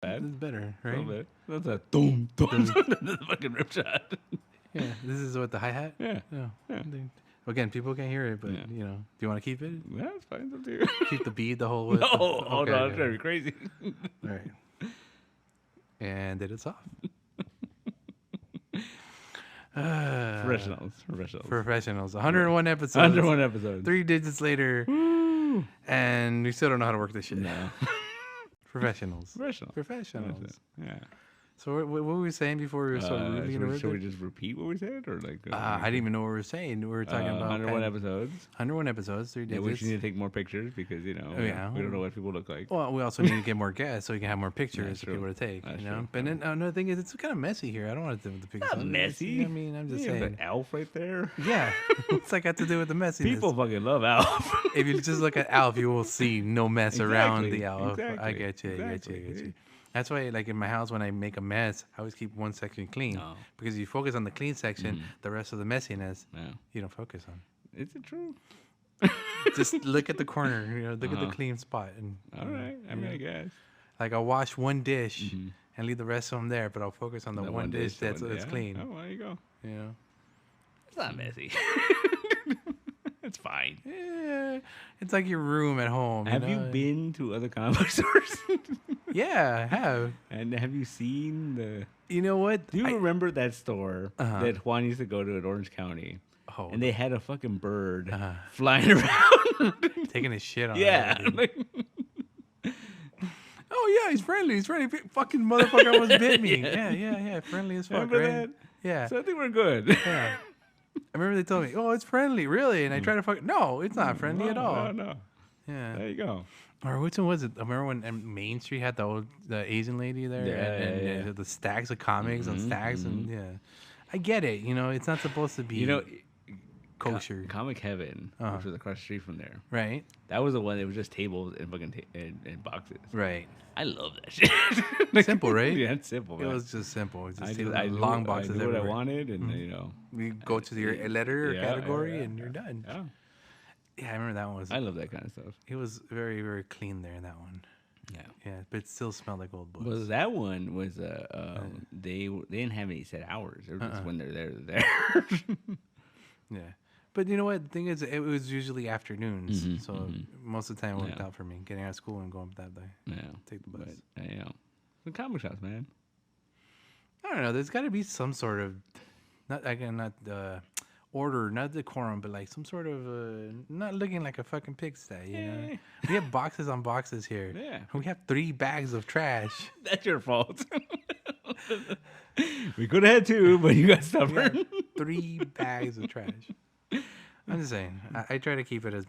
Bad. It's better, A right? little bit. That's a boom, boom. That's a fucking rip shot. Yeah, this is what the hi-hat? Yeah. Yeah. Yeah. Again, people can't hear it, but, Yeah. do you want to keep it? Yeah, it's fine. It's up to you. Keep the beat the whole No, way? hold on. It's very crazy. All right. And then it's off. Professionals. 101 episodes. 101 episodes. 3 digits later. Woo. And we still don't know how to work this shit. No. Professionals. Professionals. Yeah. So what were we saying before we were so rudely interrupted? Should we just repeat what we said, or like? I didn't even know what we were saying. We were talking about 101 episodes. 101 episodes, 3 Yeah, digits. we just need to take more pictures because we don't know what people look like. Well, we also need to get more guests so we can have more pictures That's for people true. to take. That's you know. true. But then another thing is, it's kind of messy here. I don't want to do the pictures. Not messy. I mean, I'm just You have saying. the Alf right there. Yeah, it's like got to do with the messiness. People fucking love Alf. If you just look at Alf, you will see no mess around Exactly, the Alf. I exactly, get you. exactly. That's why, like in my house, when I make a mess, I always keep one section clean Oh. because if you focus on the clean section, the rest of the messiness Yeah. you don't focus on. Is it true? Just look at the corner, look at the clean spot, and All right. I mean, I guess. like I'll wash one dish and leave the rest of them there, but I'll focus on the That one dish that's yeah. clean. Oh, there you go. You know. It's not messy. It's fine. Yeah, it's like your room at home. Have you been to other comic book stores? Yeah, I have. And have you seen the? You know what? Do you remember that store Uh-huh. that Juan used to go to in Orange County? Oh, And they had a fucking bird Uh-huh. flying around. taking his shit on. Yeah. everybody. Oh yeah, he's friendly. He's friendly. Fucking motherfucker almost bit me. Yeah. Friendly as fuck, Remember right? that? Yeah. So I think we're good. Yeah. I remember they told me, "Oh, it's friendly, really," and I tried to fuck. No, it's not friendly at all. No. Yeah. There you go. Or which one was it? I remember when Main Street had the Asian lady there, and Yeah. the stacks of comics and stacks, and I get it. It's not supposed to be kosher, Comic Heaven, which was across the street from there. right? That was the one. It was just tables and fucking and boxes. Right. I love that shit. Simple, right? Yeah, it's simple. It Man. was just simple. It's just I long knew, boxes I knew everywhere. what I wanted, and You go to your letter or Yeah, category, yeah, and you're done. Yeah, Yeah, I remember that one was. I love that kind of stuff. It was very, very clean there in that one. Yeah. Yeah, but it still smelled like old books. Well, that one was they didn't have any set hours. It was just when they're there, they're there. Yeah. But you know what? The thing is, it was usually afternoons. So most of the time it worked out for me, getting out of school and going that day. Yeah, Take the bus. But, the comic shops, man. I don't know. There's got to be some sort of, not order, not decorum, but like some sort of, not looking like a fucking pigsty, you know? We have boxes on boxes here. Yeah. We have 3 bags of trash. That's your fault. We could have had 2, but you got We stubborn. have 3 bags of trash. I'm just saying. I try to keep it as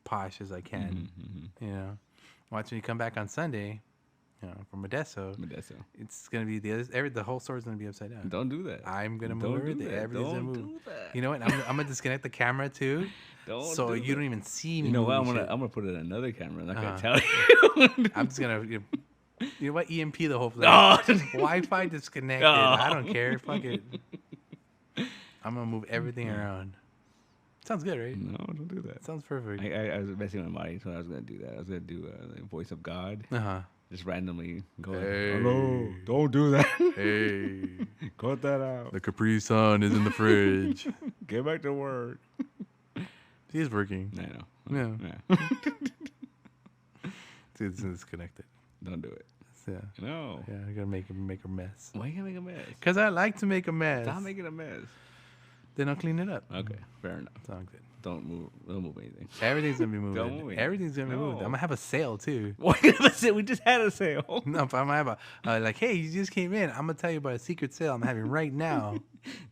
posh as I can. You know, watch when you come back on Sunday, from Modesto. It's gonna be the whole store's gonna be upside down. Don't do that. I'm gonna Don't move do everything. that. Everything's Don't gonna move. do that. You know what? I'm gonna disconnect the camera too, so you don't even see me. You know what? moving I'm gonna put it in another camera. I'm not gonna Uh-huh. tell you. I'm just gonna. You know what? EMP the whole place. Oh. Wi-Fi disconnected. Oh. I don't care. Fuck it. I'm gonna move everything around. Sounds good, right? No, don't do that. Sounds perfect. I was messing with my body, so I was gonna do that. I was gonna do the voice of God, Uh-huh. just randomly go. Hey. Hello, don't do that. Hey, Cut that out. the Capri Sun is in the fridge. Get back to work. He's working. I know. Yeah. Yeah. It's disconnected. Don't do it. Yeah. No. Yeah, I gotta make a mess. Why you gonna make a mess? Cause I like to make a mess. Stop making a mess. Then I'll clean it up. Okay, fair enough. Sounds good. Don't move anything. Everything's gonna be moved. Don't move it. Everything's gonna be moved. No. I'm gonna have a sale too. What? We just had a sale. No, but I'm gonna have like, hey, you just came in. I'm gonna tell you about a secret sale I'm having right now.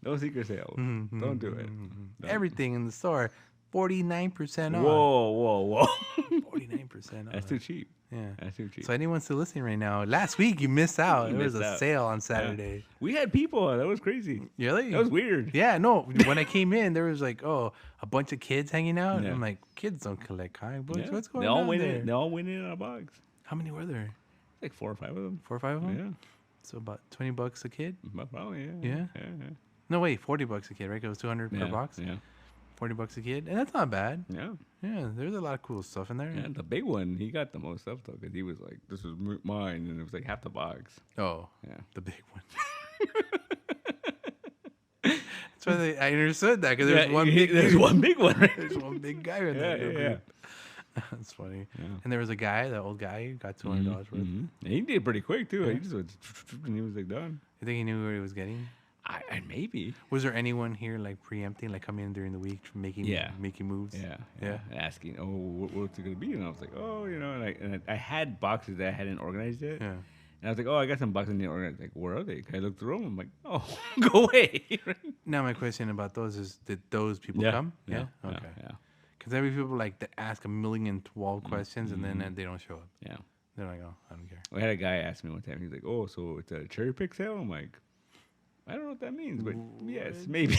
No secret sales. Don't do it. Don't. Everything in the store, 49% off. Whoa. 49% off. That's too cheap. Yeah. That's too cheap. So anyone still listening right now, last week you missed out. You There was missed a out. sale on Saturday. We had people. That was crazy. Really? That was weird. Yeah, no. When I came in, there was like, a bunch of kids hanging out. Yeah. I'm like, kids don't collect comic books. Yeah. What's going They all on went there? in. They all went in a box. How many were there? Like 4 or 5 of them. 4 or 5 of them? Yeah. So about $20 a kid? Probably. Yeah? No, wait, $40 a kid, right? It was 200 per Yeah. box. Yeah. $40 a kid, and that's not bad. Yeah. Yeah, there's a lot of cool stuff in there. Yeah, the big one, he got the most stuff though, because he was like, "This is mine," and it was like half the box. Oh, Yeah. the big one. That's why I understood that, because there's one big. There's one big one. Right? There's one big guy in Yeah, that. yeah. That's funny. Yeah. And there was a guy, the old guy, who got $200 worth. And he did pretty quick too. Yeah. He just went, and he was like done. You think he knew what he was getting? I maybe. Was there anyone here like preempting, like coming in during the week, making moves? Yeah. Asking, oh, what's it gonna be? And I was like, oh, you know, and I had boxes that I hadn't organized yet. Yeah. And I was like, oh, I got some boxes I didn't organize. Like, where are they? I looked through them. I'm like, oh, go away. Now my question about those is, did those people come? Yeah. Okay. Yeah. Because every people like to ask a million 12 questions and then they don't show up. Yeah. They're like, oh, I don't care. We had a guy ask me one time. He's like, oh, so it's a cherry pick sale? I'm like, I don't know what that means, but yes, maybe.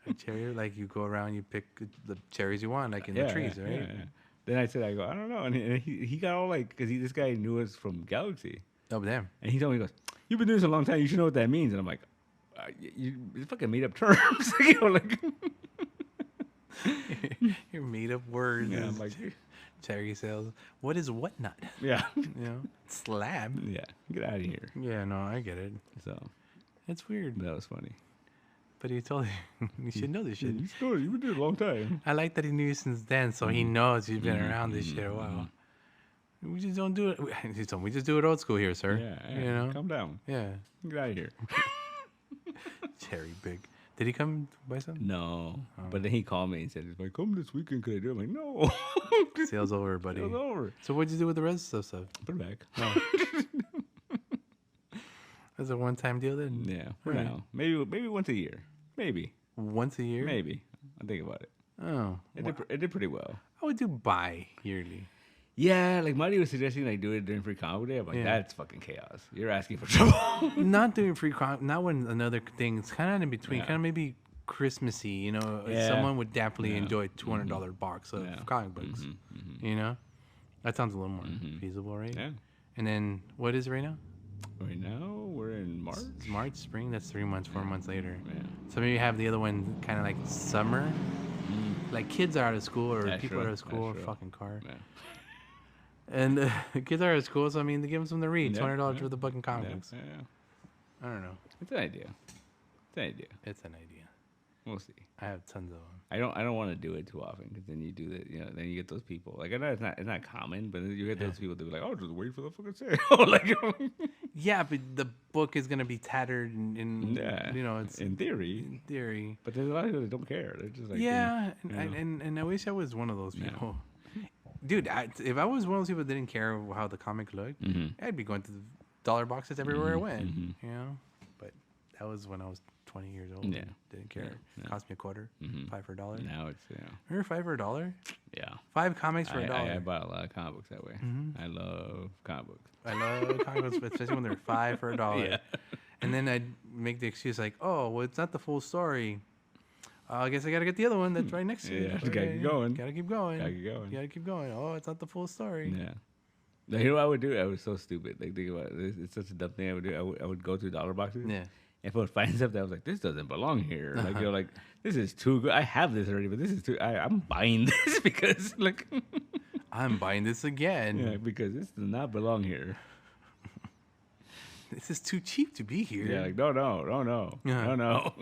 A cherry, like you go around, you pick the cherries you want, like in the trees, right? Yeah. Then I said, I don't know. And he got all like, because this guy knew us from Galaxy. Oh, damn. And he told me, he goes, you've been doing this a long time. You should know what that means. And I'm like, you fucking made up terms. You know, like, your made up words. Yeah, I'm like, cherry sales. What is whatnot? yeah. You know, slab. Yeah. Get out of here. Yeah, no, I get it. So It's weird. that was funny. But he told you, you should know this shit. You've been doing it a long time. I like that he knew you since then, so he knows you've been around this shit a while. We just don't do it. We just do it old school here, sir. Yeah. You know? Calm down. Yeah. Get out of here. Cherry big. Did he come buy some? No. But then he called me and said, if I come this weekend, could I do it? I'm like, no. Sales over, buddy. Sales over. So what'd you do with the rest of the stuff? Put it back. No. That's a one-time deal then? Yeah, for Right. now. Maybe once a year. Maybe. Once a year? Maybe. I'll think about it. Oh. It did pretty well. I would do bi-yearly. Yeah, like Marty was suggesting like do it during free comic day. I'm like, Yeah. that's fucking chaos. You're asking for trouble. Not doing free not when another thing. It's kind of in between. Yeah. Kind of maybe Christmassy, you know. Yeah. Someone would definitely Yeah. enjoy a $200 box of Yeah. comic books. You know? That sounds a little more feasible, right? Yeah. And then, what is it right now? Right now we're in March. It's March, spring? That's 3 months, 4 months later. Yeah. So maybe you have the other one kind of like summer. Like kids are out of school or That's people true. are out of school or That's true. fucking car. Yeah. And kids are out of school, so I mean, they give them something to read. Yeah, $200 yeah. worth of fucking comic Yeah, books. yeah. I don't know. It's an idea. It's an idea. It's an idea. We'll see. I have tons of them. I don't want to do it too often because then you do that. You know, then you get those people. Like I know it's not common, but you get those people that be like, "Oh, just wait for the fucking sale." Like, Yeah, but the book is gonna be tattered and yeah, you know, it's in theory. in theory. But there's a lot of people that don't care. They're just like, Yeah, you know. and I wish I was one of those Yeah. people. Dude, if I was one of those people that didn't care how the comic looked, I'd be going to the dollar boxes everywhere I went. You know, but that was when I was 20 years old. Yeah. And didn't care. Yeah. Cost me a quarter, 5 for $1. Now it's Remember 5 for $1? yeah. 5 comics for I $1. bought a lot of comic books that way. I love comic books. I love comic books, especially when they're 5 for $1. Yeah. And then I'd make the excuse like, oh, well, it's not the full story. I guess I gotta get the other one that's right next to it. Yeah, gotta keep going. Gotta keep going. Gotta keep going. Gotta keep going. Oh, it's not the full story. Yeah. Now, you know what I would do? I was so stupid. Like, think about it. It's such a dumb thing I would do. I would go to dollar boxes. Yeah. If I would find stuff that I was like, this doesn't belong here. Like, you're like, this is too good. I have this already, but this is too. I'm buying this because, like, I'm buying this again. yeah, because this does not belong here. This is too cheap to be here. Yeah, like, no.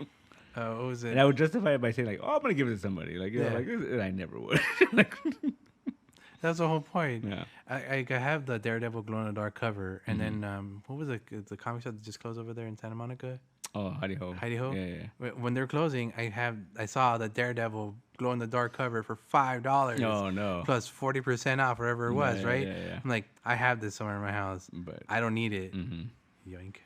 What was it? And I would justify it by saying, like, oh, I'm gonna give it to somebody. Like, you know, Yeah. like, and I never would. Like, That's the whole point. yeah. I have the Daredevil glow in the dark cover, and then what was it? The comic shop that just closed over there in Santa Monica. Oh, Heidi Ho. Heidi Ho? Yeah. When they're closing, I saw the Daredevil glow in the dark cover for $5. No. Plus 40% off, whatever it was, Yeah, right? yeah. I'm like, I have this somewhere in my house. But I don't need it. Yoink.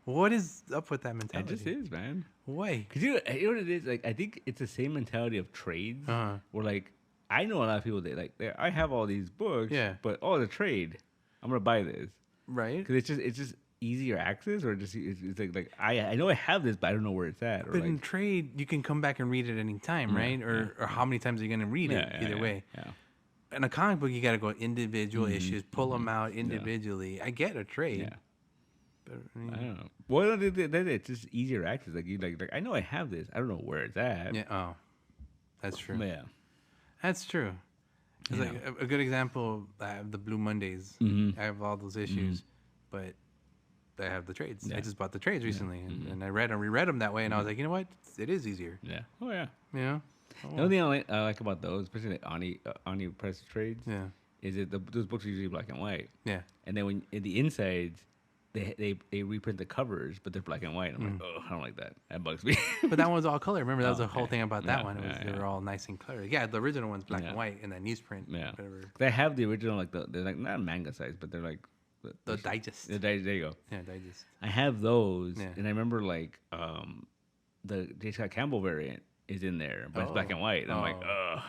What is up with that it mentality? just is, man. Why? Cause you know what it is. Like, I think it's the same mentality of trades. Where like, I know a lot of people that like, I have all these books. Yeah. But the trade, I'm gonna buy this. Right? Cause it's just easier access, or just it's like I know I have this, but I don't know where it's at. Or But like, in trade, you can come back and read it any time, right? Or how many times are you going to read it? Either way. Yeah. In a comic book, you got to go individual issues, pull them out individually. I get a trade. Yeah. But, I don't know. Well, it's just easier access. Like you like I know I have this. I don't know where it's at. yeah. Oh, that's true. But yeah. That's true. It's Yeah. like a good example. I have the Blue Mondays. Mhm. I have all those issues, but I have the trades. Yeah. I just bought the trades recently, and I reread them that way, and I was like, you know what? It is easier. Yeah. Oh yeah. You know? The only thing I like about those, especially like Ani press trades, Yeah. is that those books are usually black and white. Yeah. And then when in the insides, they reprint the covers, but they're black and white. I'm like, oh, I don't like that. That bugs me. But that one was all color. Remember, that was Oh, the whole okay. thing about that Yeah, one. It was yeah, they yeah. were all nice and clear. Yeah, the original one's black Yeah. and white, and that newsprint. Yeah. Whatever. They have the original, like they're like not manga size, but they're like The digest. there you go. Yeah, digest. I have those, Yeah. and I remember like the J. Scott Campbell variant is in there, but it's black and white. And I'm like, Oh.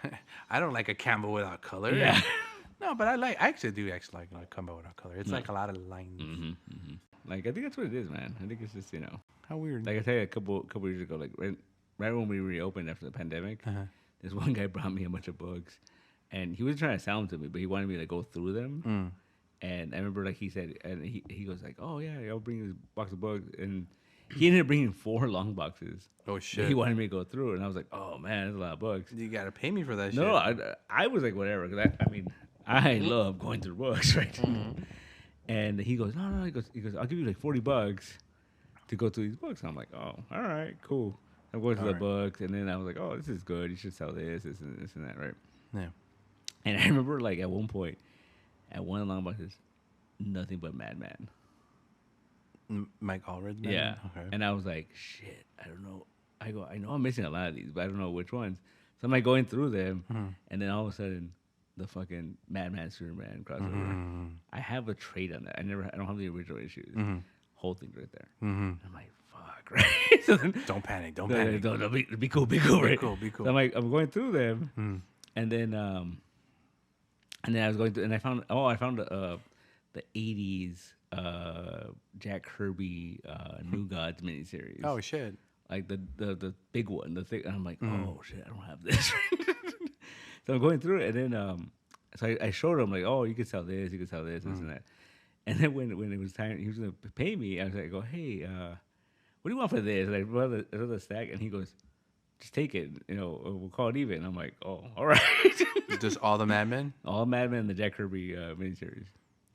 ugh. I don't like a Campbell without color. Yeah. No, but I actually do like Campbell without color. It's like a lot of lines. Like I think that's what it is, man. I think it's just How weird. like I tell you a couple years ago, like right when we reopened after the pandemic, this one guy brought me a bunch of books, and he was trying to sell them to me, but he wanted me to go through them. And I remember like he said, and he goes like, oh yeah, I'll bring this box of books, and he ended up bringing 4 long boxes. Oh that shit. He wanted me to go through, and I was like, oh man, that's a lot of books. You gotta pay me for that No, shit. I was like whatever, because I mean I love going through books, right? And he goes, no, he goes, I'll give you like $40 to go through these books. And I'm like, oh, all right, cool. I'm going through the books, and then I was like, oh, this is good. You should sell this and that, right? Yeah. And I remember like at one point, at one of the long boxes, nothing but Madman. Mike Allred. Yeah. Okay. And I was like, shit, I don't know. I know I'm missing a lot of these, but I don't know which ones. So I'm like going through them, and then all of a sudden, the fucking Madman Superman crossover. I have a trade on that. I don't have the original issues. Whole thing right there. I'm like, fuck, right? So then, Don't panic. Don't panic. No, be cool, right? Be cool. So I'm like, I'm going through them, and then I was going through, and I found the '80s Jack Kirby New Gods miniseries. Oh shit. Like the big one, the thing, and I'm like, oh shit, I don't have this. So I'm going through it, and then so I showed him like, oh, you can sell this, this and that. And then when it was time, he was gonna pay me. I was like, hey, what do you want for this? And I brought another stack, and he goes, just take it, we'll call it even. And I'm like, oh, all right. Just all the Mad Men? All Mad Men and the Jack Kirby miniseries.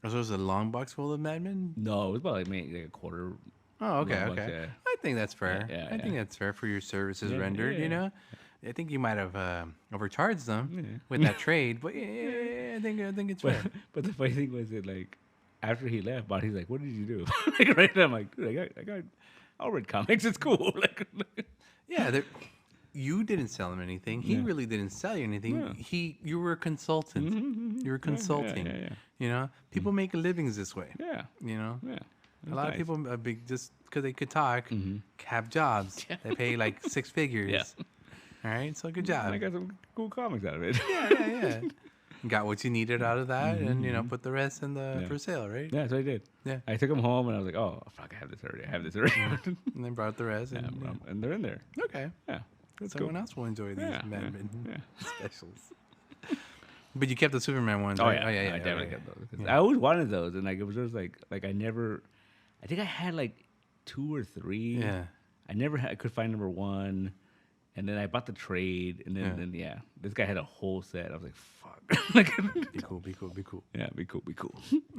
So it was a long box full of Mad Men? No, it was about like maybe like a quarter. Oh, okay, long box, okay. yeah. I think that's fair. Yeah, I think that's fair for your services Yeah, rendered, yeah. I think you might have overcharged them with that trade, but I think it's fair. But the funny thing was that like after he left, Bonnie's like, "What did you do?" Like right now, I'm like, "Dude, I'll read comics. It's cool." Like, Yeah, you didn't sell him anything. He really didn't sell you anything. Yeah. You were a consultant. You were consulting. Yeah. People make livings this way. Yeah. Yeah. That's A lot nice. of people are big just because they could talk, have jobs. They pay like 6 figures. Yeah. All right, so good job. I got some cool comics out of it. Yeah. Got what you needed out of that, and put the rest in the for sale, right? Yeah, that's what I did. Yeah. I took them home, and I was like, "Oh, fuck, I have this already. And then brought the rest. Yeah, And, and they're in there. Okay. Yeah, that's Someone cool. else will enjoy these Yeah, Mad yeah, Men yeah. specials. But you kept the Superman ones, Oh right? yeah, I definitely kept those. 'Cause I always wanted those, and like it was just like I think I had like 2 or 3. Yeah. I could find number 1, and then I bought the trade, and then this guy had a whole set. I was like, fuck. Like, Be cool. yeah, be cool.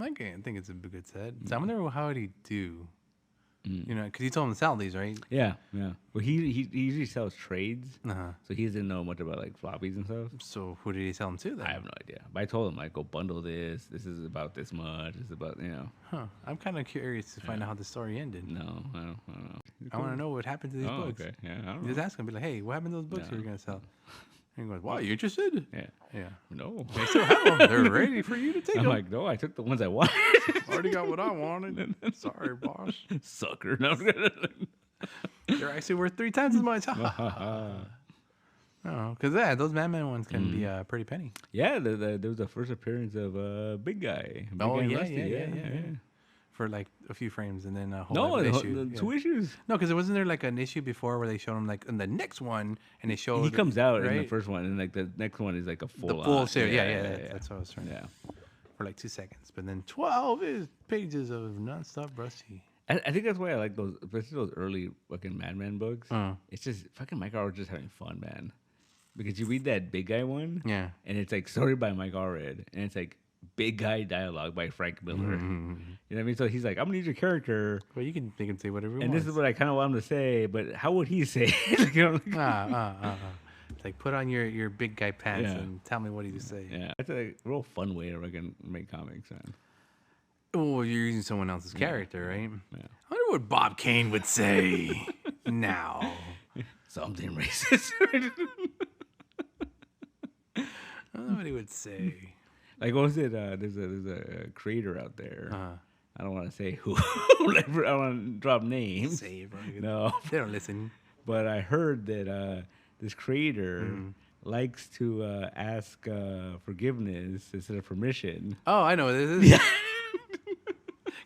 Okay, I think it's a good set. So I wonder how would he do? Because you told him to sell these, right? Yeah. Well, he usually sells trades, Uh-huh. so he doesn't know much about like floppies and stuff. So who did he sell them to then? I have no idea. But I told him like, go bundle this. This is about this much. This is about Huh. I'm kind of curious to find out how the story ended. No, I don't know. I want to know what happened to these Oh, books. okay. Yeah, I don't You just know. ask him, be like, hey, what happened to those books No. you were going to sell? And he goes, wow, you interested? Yeah. Yeah. No. They still have them. They're ready for you to take I'm them. like, no, I took the ones I wanted. Already got what I wanted. Sorry, boss. Sucker. No. They're actually worth 3 times as much. Oh, because those Mad Men ones can be a pretty penny. Yeah, there was the first appearance of Big Guy. Big Guy and Rusty. Yeah. For like a few frames and then a whole No, other the issue. 2 issues. No, because wasn't there like an issue before where they showed him like in the next one and they showed He comes out in the right? first one, and like the next one is like a full the full on. series. Yeah. That's what I was trying. Yeah. for like 2 seconds, but then 12 is pages of nonstop Rusty. I think that's why I like those, especially those early fucking Madman books. It's just fucking Mike R was just having fun, man. Because you read that big guy one, Yeah, and it's like story by Mike Allred, and it's like big guy dialogue by Frank Miller. You know what I mean? So he's like, "I'm gonna need your character." well, you can make him say whatever he and wants. this is what I kind of want him to say, but how would he say? Like, you know, It's like, put on your big guy pants Yeah. and tell me what he say. yeah, it's a real fun way to fucking make comics, man. Oh, you're using someone else's character, right? Yeah. I wonder what Bob Kane would say now. Something racist. I don't know what he would say. Like, what was it? There's a creator out there. I don't want to say who. Like, I don't want to drop names. Say it, bro. No, They don't listen. but I heard that this creator likes to ask forgiveness instead of permission. Oh, I know what this is. Yeah.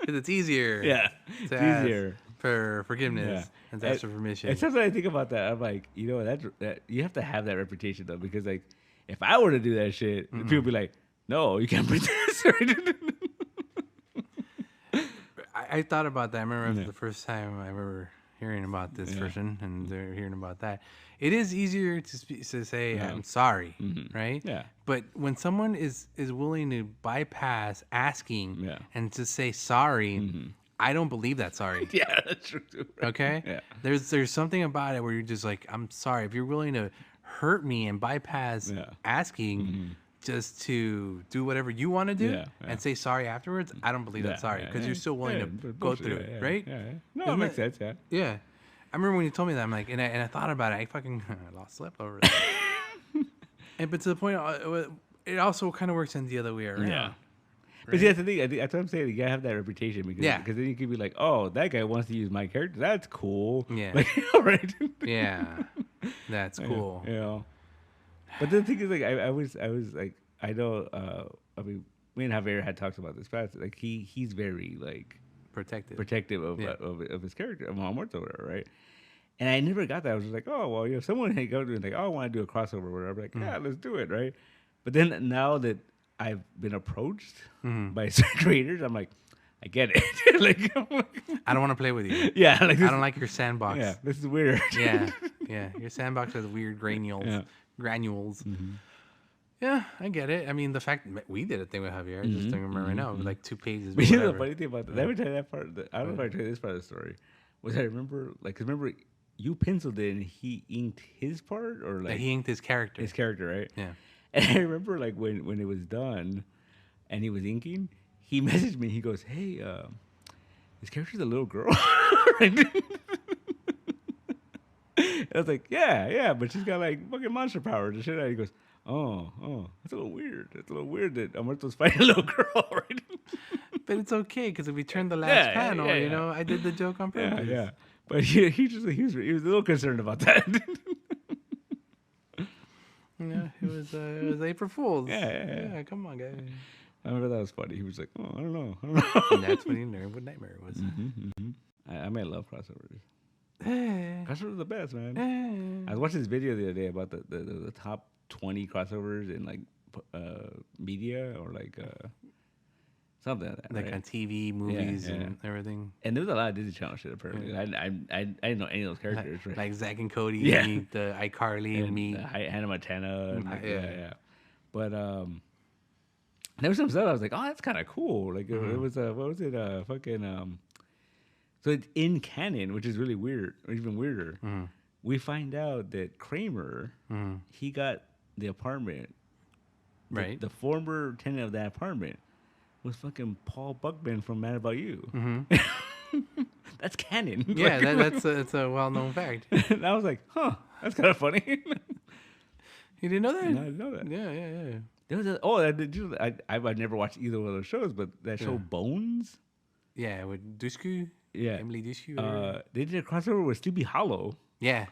Because it's easier. Yeah, To it's ask easier. for forgiveness and to ask for And permission. sometimes I think about that. I'm like, you know, that you have to have that reputation though, because like, if I were to do that shit, people would be like, "No, you can't print this." I thought about that. I remember the first time I remember hearing about this person and they're hearing about that. It is easier to say, I'm sorry, right? Yeah. But when someone is willing to bypass asking Yeah. and to say sorry, I don't believe that sorry. Yeah, that's true too. Right? Okay? Yeah. There's something about it where you're just like, I'm sorry. If you're willing to hurt me and bypass asking just to do whatever you want to do and say sorry afterwards, I don't believe that's sorry because you're still willing to go through it, right? Yeah. No, it makes sense, yeah. Yeah. I remember when you told me that, I'm like, and I thought about it. I fucking lost sleep over it. But to the point, it also kind of works in the other way around. Yeah. But see, that's the thing. That's what I'm saying. You gotta have that reputation because then you can be like, "Oh, that guy wants to use my character. That's cool." Yeah. Like, all right. Yeah. That's cool. You know. But the thing is, like, I was like, I know. I mean, me and Javier had talked about this past. Like, he's very like protective of his character, of Muerto, or whatever, right? And I never got that. I was just like, oh, well, if someone had go to like, oh, I want to do a crossover or whatever, like, yeah, let's do it, right? But then now that I've been approached by certain creators, I'm like, I get it. Like, I don't want to play with you. yeah, like I don't like your sandbox. Yeah, this is weird. yeah. Your sandbox has weird granules. Yeah, I get it. I mean, the fact we did a thing with Javier, I just don't remember right now. It was like 2 pages. But you know the funny thing about that? Let me tell you that part. I don't know if I tell you this part of the story. Was I remember, like, 'cause remember you penciled it and he inked his part, or like he inked his character. His character, right? Yeah. And I remember, like, when it was done, and he was inking, he messaged me. He goes, "Hey, his character's a little girl." I was like, yeah, but she's got like fucking monster powers and shit. And he goes, oh, that's a little weird. It's a little weird that Amarto's fighting a little girl, right? But it's okay because if we turn the last panel, you know, I did the joke on purpose. Yeah. But he was a little concerned about that. Yeah, it was April Fool's. Yeah. Come on, guys. I remember that was funny. He was like, oh, I don't know. And that's when he learned what Nightmare was. I might love crossovers. Hey. Crossovers are the best, man. Hey. I was watching this video the other day about the top 20 crossovers in like media or like something like that. Like right? on TV, movies, and everything. And there was a lot of Disney Channel shit apparently. Yeah. I didn't know any of those characters. Like, right? like Zack and Cody, the iCarly, and me. Hannah Montana. And like, Yeah. But there was some stuff I was like, oh, that's kind of cool. Like it was what was it? Fucking so it's in canon, which is really weird, or even weirder. We find out that Kramer, he got the apartment. Right. The former tenant of that apartment was fucking Paul Buckman from Mad About You. That's canon. Yeah, that's a well-known fact. And I was like, huh, that's kind of funny. You didn't know that? No, I didn't know that. Yeah. There was I've never watched either one of those shows, but that show Bones. Yeah, with Dushku. Yeah, Emily Dushku. they did a crossover with Sleepy Hollow. Yeah.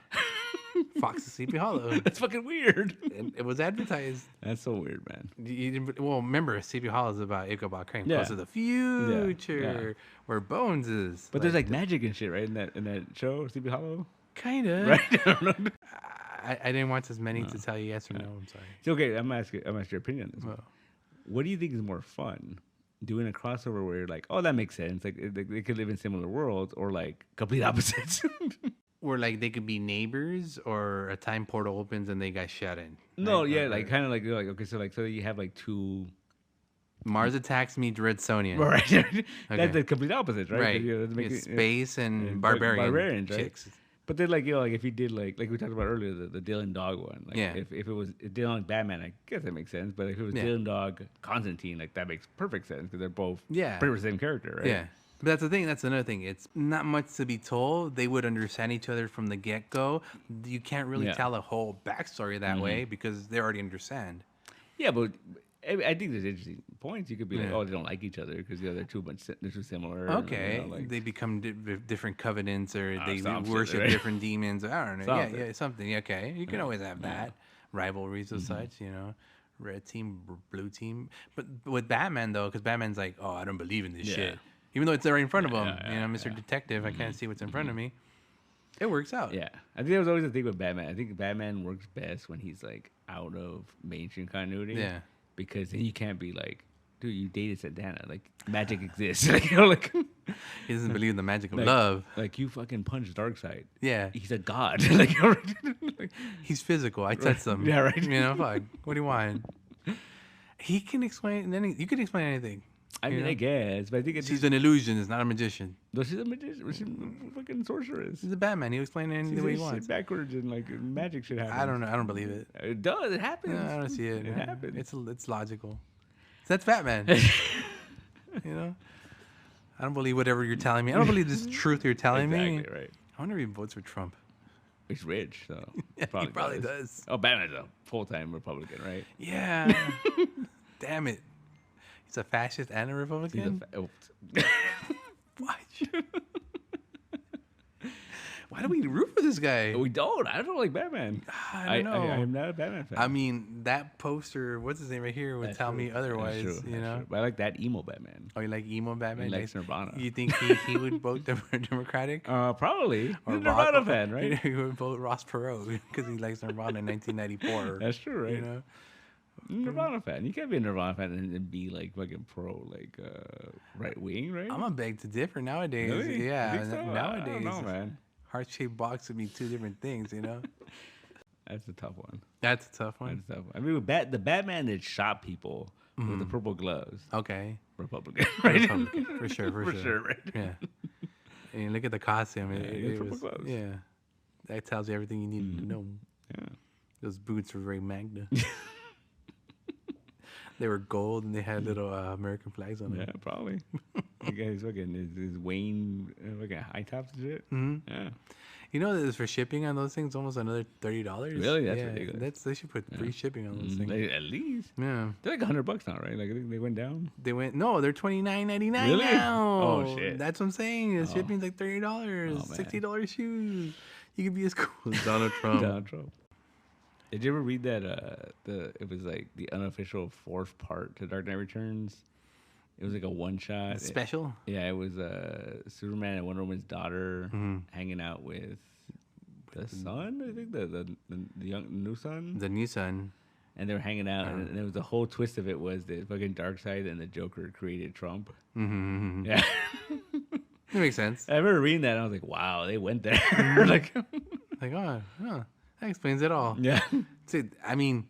Fox's Sleepy Hollow. That's fucking weird. It was advertised. That's so weird, man. Well, remember, Sleepy Hollow is about Ichabod Crane. Yeah. Close to the future, where Bones is. But there's like magic and shit, right? In that show, Sleepy Hollow. Kind of. Right? I don't know. I didn't watch as many to tell you yes or no. I'm sorry. It's okay. I'm asking your opinion on this. Well, what do you think is more fun? Doing a crossover where you're like, oh, that makes sense. Like they could live in similar worlds, or like complete opposites. Or like they could be neighbors, or a time portal opens and they got shut in. No, right? yeah, like kind of like okay, so you have like two. Mars Attacks meets Redsonian. Right. Okay. That's the complete opposite, right? Right. You know, that's It's space and barbarians, right? Chicks. But then, like, you know, like if you did like we talked about earlier, the Dylan Dog one. Like, Yeah. If it was Dylan Batman, I guess that makes sense. But if it was Yeah. Dylan Dog Constantine, like that makes perfect sense because they're both Yeah. pretty much the same character, right? Yeah. But that's the thing. That's another thing. It's not much to be told. They would understand each other from the get go. You can't really Yeah. tell a whole backstory that way because they already understand. Yeah, but I think there's interesting points. You could be like, Yeah. oh, they don't like each other because they're they're too similar. Okay, You know, like, they become different covenants, or they something, worship right? different demons. I don't know. Something. Yeah, something. Okay, you can always have that rivalries of such. You know, red team, blue team. But with Batman though, because Batman's like, oh, I don't believe in this Yeah. shit, even though it's right in front of him. Yeah, you know, Mr. Detective, I can't see what's in front of me. It works out. yeah, I think that was always the thing with Batman. I think Batman works best when he's like out of mainstream continuity. Yeah. Because then you can't be like, dude, you dated Santana. Like, magic exists. Like, you know, like, He doesn't believe in the magic of like, love. Like, you fucking punched Darkseid. Yeah, He's a god. Like, like, he's physical. I touched him. Yeah, right. You know, fuck. What do you want? He can explain. You can explain anything. I mean, know? I guess, but I think it's She's an illusion. It's not a magician. no, she's a magician. She's a fucking sorceress. He's a Batman. He'll explain it any She's way he shit wants. backwards and like magic shit happens. I don't know. I don't believe it. It does. It happens. No, I don't see it. It happens. It's logical. That's Batman. You know, I don't believe whatever you're telling me. I don't believe this truth you're telling me. Exactly right. I wonder if he votes for Trump. He's rich, so He probably does. Oh, Batman's a full-time Republican, right? Yeah. Damn it. He's a fascist and a Republican. What? Why do we root for this guy? We don't. I don't like Batman. I don't know. I'm not a Batman fan. I mean, that poster, what's his name right here, would That's tell true. me That's otherwise. true. You That's know. true. But I like that emo Batman. Oh, you like emo Batman? He likes Nirvana. You think he would vote Democratic? Probably. He's a Or Nirvana fan, right? He would vote Ross Perot because he likes Nirvana in 1994. That's true, right? You know. Nirvana fan. You can't be a Nirvana fan and be like fucking pro, like right wing, right? I'm a beg to differ nowadays. Really? You Yeah, think so? nowadays, I don't know, man. heart-shaped box would be two different things. You know. That's a tough one. That's a tough one. That's a tough one. I mean, with the Batman that shot people with the purple gloves, Okay. Republican, right? Republican, for sure, for sure. right? Yeah. And you look at the costume. Yeah, he has purple was, gloves. yeah. That tells you everything you need to know. Yeah. Those boots were very Magna. They were gold and they had little American flags on them. Yeah, probably. You guys fucking is Wayne fucking high tops and shit. Mm-hmm. Yeah. You know that for shipping on those things almost another $30. Really? That's yeah, ridiculous. They should put free shipping on those things. At least Yeah. they're like $100 now, right? Like I think they went down. They went they're $29.99 Really? now. Oh, shit. That's what I'm saying. The shipping's like $30, man. $60 shoes. You could be as cool as Donald Trump. Donald Trump. Did you ever read that? It was like the unofficial fourth part to Dark Knight Returns. It was like a one shot Special? Yeah, it was Superman and Wonder Woman's daughter hanging out with the son. I think the new son. The new son. And they were hanging out, and it was the whole twist of it was that fucking Darkseid and the Joker created Trump. Mm-hmm. Yeah, That makes sense. I remember reading that, and I was like, "Wow, they went there." Like, Like, that explains it all. yeah, See, I mean,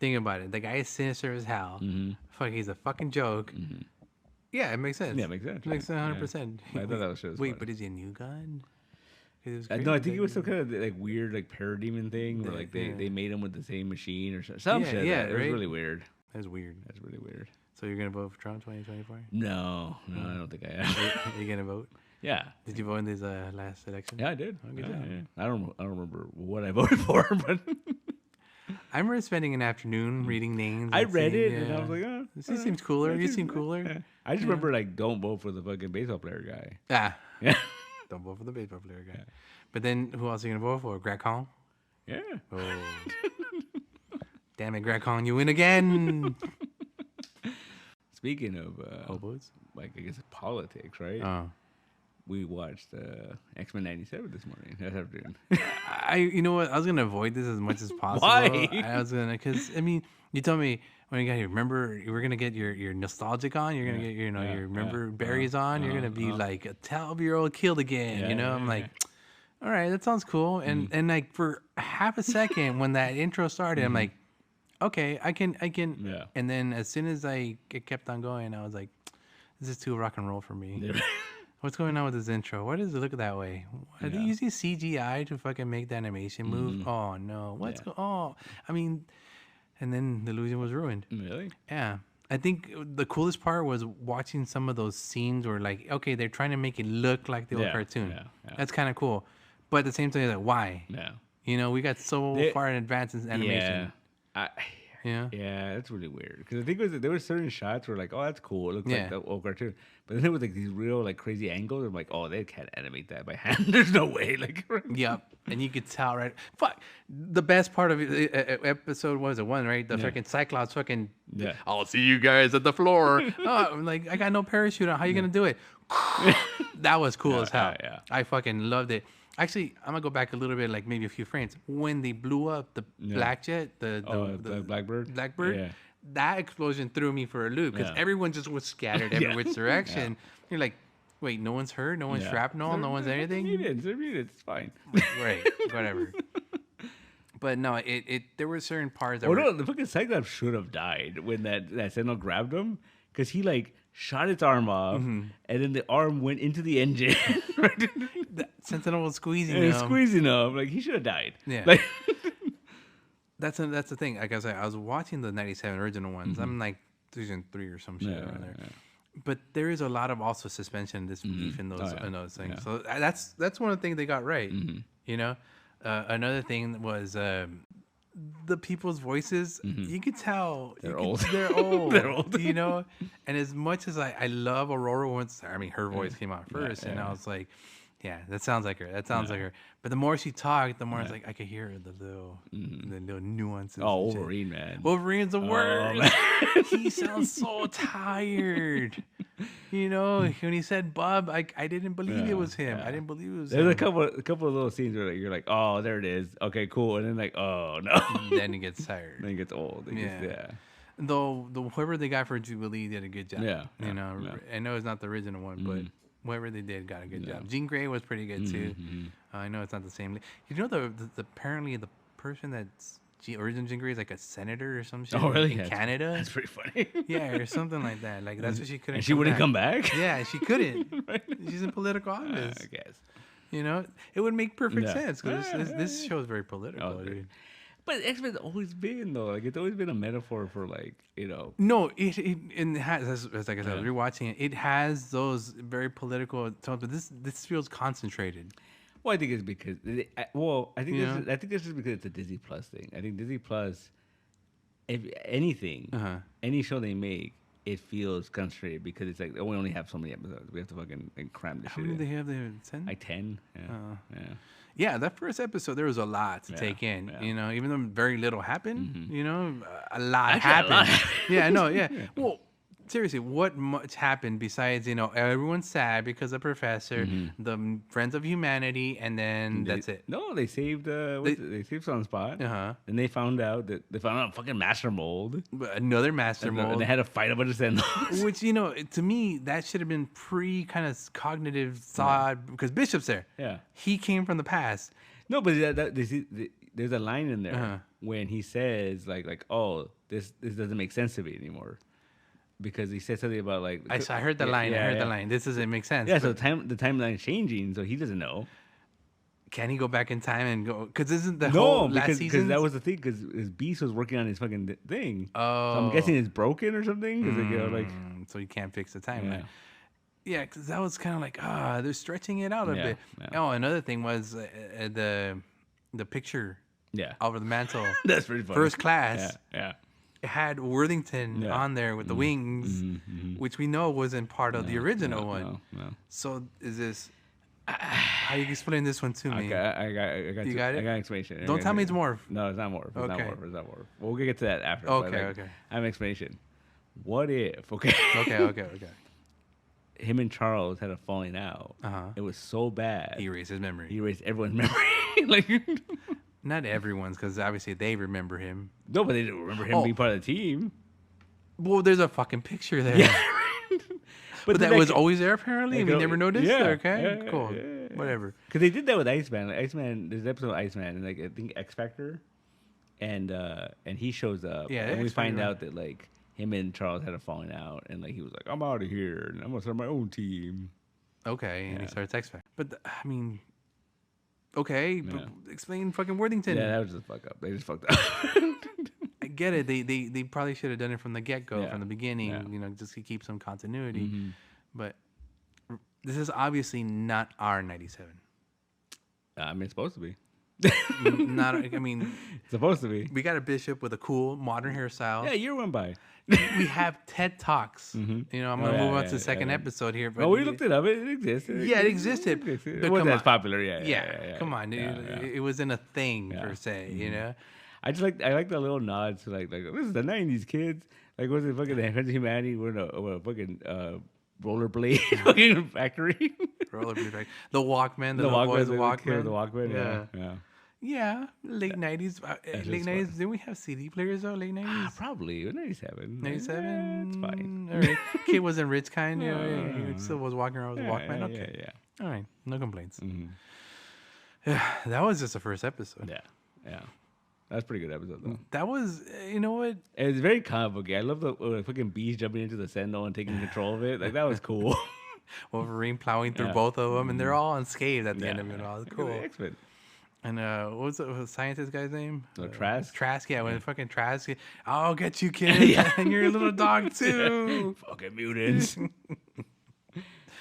think about it. The guy is sinister as hell. Fuck, he's a fucking joke. Yeah, it makes sense. Yeah, it makes sense. It makes 100%. I thought that was shit was Wait, funny. but is he a new god? No, I think it was some kind of like weird like parademon thing where like they made him with the same machine or some shit. yeah, It was right? really weird. That's weird. That's really weird. So you're gonna vote for Trump 2024? No, I don't think I am. Are you gonna vote? Yeah. Did you vote in this last election? Yeah, I did. Oh, good Yeah, job. yeah. I don't remember what I voted for, but I remember spending an afternoon reading names. I and read seeing, it and I was like, oh, this seems cooler. You seem cooler. Yeah. I just remember like don't vote for the fucking baseball player guy. Ah, Yeah. don't vote for the baseball player guy. But then who else are you gonna vote for? Greg Hall? Yeah. Oh, damn it, Greg Hall, you win again. Speaking of Hobos? like I guess politics, right? Oh, we watched X-Men '97 this morning. That's afternoon. You know what? I was gonna avoid this as much as possible. Why? I was gonna, because I mean, you told me when you got here. Remember, you were gonna get your nostalgic on. You're gonna get your remember berries on. You're gonna be like a 12-year-old killed again. I'm like, all right, that sounds cool. And like for half a second when that intro started, I'm like, okay, I can. Yeah. And then as soon as it kept on going, I was like, this is too rock and roll for me. Yeah. What's going on with this intro? Why does it look that way? Are they using CGI to fucking make the animation move? Oh no, I mean, and then the illusion was ruined. Really? Yeah. I think the coolest part was watching some of those scenes where, like, okay, they're trying to make it look like the old cartoon. Yeah. That's kind of cool. But at the same time, like, why? Yeah. We got so far in advance in animation. Yeah, that's really weird. Because I think there were certain shots where like, oh, that's cool. It looks like the old cartoon. But then there was like these real like crazy angles. I'm like, oh, they can't animate that by hand. There's no way. Like, yep. And you could tell, right? Fuck. The best part of episode was the one, right? The freaking Cyclops fucking. Yeah. I'll see you guys at the floor. I'm like, I got no parachute on. How you gonna do it? That was cool as hell. Yeah. I fucking loved it. Actually, I'm gonna go back a little bit, like maybe a few frames. When they blew up the black jet, the Blackbird. Blackbird, that explosion threw me for a loop because everyone just was scattered every which direction. You're like, wait, no one's hurt, no one's shrapnel, no one's anything. They're muted. It's fine. Right, whatever. But no, there were certain parts that no, the fucking Cyclops should have died when that Sentinel grabbed him because he like shot its arm off, and then the arm went into the engine. The Sentinel was squeezing and him. Squeezing him. Like, he should have died. Yeah. Like, that's the thing. Like I said, I was watching the 97 original ones. I'm like season 3 or some shit around there. Yeah. But there is a lot of also suspension of disbelief in those things. Yeah. So that's one of the things they got right. Another thing was the people's voices. You could tell they're old. They're old. They're old. And as much as I love Aurora once, I mean, her voice came out first, and I was like, yeah, that sounds like her. That sounds like her. But the more she talked, the more it's like I could hear the little nuances. Oh, Wolverine, man. Wolverine's the worst. He sounds so tired. When he said Bub, I didn't believe it was him. I didn't believe it was him. There's a couple of little scenes where you're like, oh, there it is. Okay, cool. And then like, oh no. Then it gets tired. Then it gets old. Though whoever they got for Jubilee did a good job. I know it's not the original one, but whoever they did got a good job. Jean Grey was pretty good too. I know it's not the same. The apparently the person that's original Jean Grey is like a senator or some shit. Oh, really? In Canada. That's pretty funny. Yeah, or something like that. Like that's what she couldn't. And she wouldn't come back. Yeah, she couldn't. She's in political office. I guess. It would make perfect sense because this show is very political. Dude. But X-Men's always been though, like it's always been a metaphor for like No, it has, as like I said, rewatching it. It has those very political tones, but this feels concentrated. Well, I think it's because I think this is because it's a Disney Plus thing. I think Disney Plus, if anything, any show they make, it feels concentrated because it's like, oh, we only have so many episodes. We have to fucking cram this shit. How many do they have? They have 10? Like 10. Yeah, that first episode, there was a lot to take in. Even though very little happened, a lot happened. Yeah, I know, yeah. Well, seriously, what much happened besides, everyone's sad because of Professor, the Friends of Humanity, and then that's it. No, they saved they saved Sunspot. And they found out a fucking Master Mold. Another Master Mold. And they had to fight a bunch of Sentinels. Which, to me, that should have been kind of cognitive thought because Bishop's there. Yeah. He came from the past. No, but there's a line in there when he says like, oh, this doesn't make sense to me anymore. Because he said something about like I heard the line. I heard the line. This doesn't make sense. Yeah, so the timeline's chinging, so he doesn't know. Can he go back in time and go? Because isn't the whole last season? Because that was the thing. Because his Beast was working on his fucking thing. Oh, so I'm guessing it's broken or something. So you can't fix the timeline. Yeah, because that was kind of like they're stretching it out a bit. Yeah. Oh, another thing was the picture. Yeah. Over the mantle. That's pretty funny. First class. Yeah. It had Worthington on there with the wings, which we know wasn't part of the original one. No. So is this? How you explain this one to me? Okay, I got you got it? I got an explanation. Don't tell me it's Morph. No, it's not Morph. It's not Morph. We'll get to that after. Okay. I have an explanation. What if? Okay. Okay. him and Charles had a falling out. It was so bad. He erased his memory. He erased everyone's memory. Like, Not everyone's, because obviously they remember him. no, but they didn't remember him being part of the team. Well, there's a fucking picture there. Yeah. But that was always there, apparently? Like, We never noticed? yeah, Okay, yeah, cool. yeah. Whatever. Because they did that with Iceman. Like, Iceman, there's an episode of Iceman, and like I think X Factor, and he shows up. Yeah, and we X find Factor. out that like him and Charles had a falling out, and like he was like, "I'm out of here, and I'm gonna start my own team." Okay, and he Yeah. starts X Factor. But, I mean, okay, Yeah. but explain fucking Worthington. Yeah, that was just a fuck up. They just fucked up. I get it. They probably should have done it from the get-go, Yeah. from the beginning, Yeah. you know, just to keep some continuity. Mm-hmm. But this is obviously not our 97. I mean, it's supposed to be. Not, I mean, It's supposed to be. we got a bishop with a cool modern hairstyle. Yeah, a year went by. We have TED Talks. Mhm. You know, I'm Oh, gonna yeah, move on yeah, to the second yeah. episode here. But Oh, we looked it up. It existed. Yeah, it existed. It But wasn't come as on. popular. Yeah, Yeah, come on, dude. Yeah. It wasn't a thing Yeah. per se, you know. I like the little nods to like this is the '90s, kids. Like, was it fucking the Friends of Humanity? We're in a fucking rollerblade fucking factory. Rollerblade, the Walkman, the, The little boys Walkman, Walkman. the Walkman. Yeah. Yeah, late 90s. That's Late just 90s. fun. Didn't we have CD players though? Late 90s. Probably 97. 97. Yeah, it's fine. All right. Kid wasn't rich, kind. You know, he still was walking around with a Yeah, Walkman. yeah, Okay. yeah. All right. No complaints. Mhm. That was just the first episode. Yeah. That's a pretty good episode though. That was, you know what? And it's very comic book. I love the fucking bees jumping into the Sentinel and taking control of it. Like, that was cool. Wolverine plowing through Yeah. both of them, and they're all unscathed at the end of it Yeah. all. It's Look at the cool. X-Men. And what was the scientist guy's name? Trask? Trask, yeah. When fucking Trask, I'll get you, kid. Yeah. And you're a little dog too. Fucking mutants.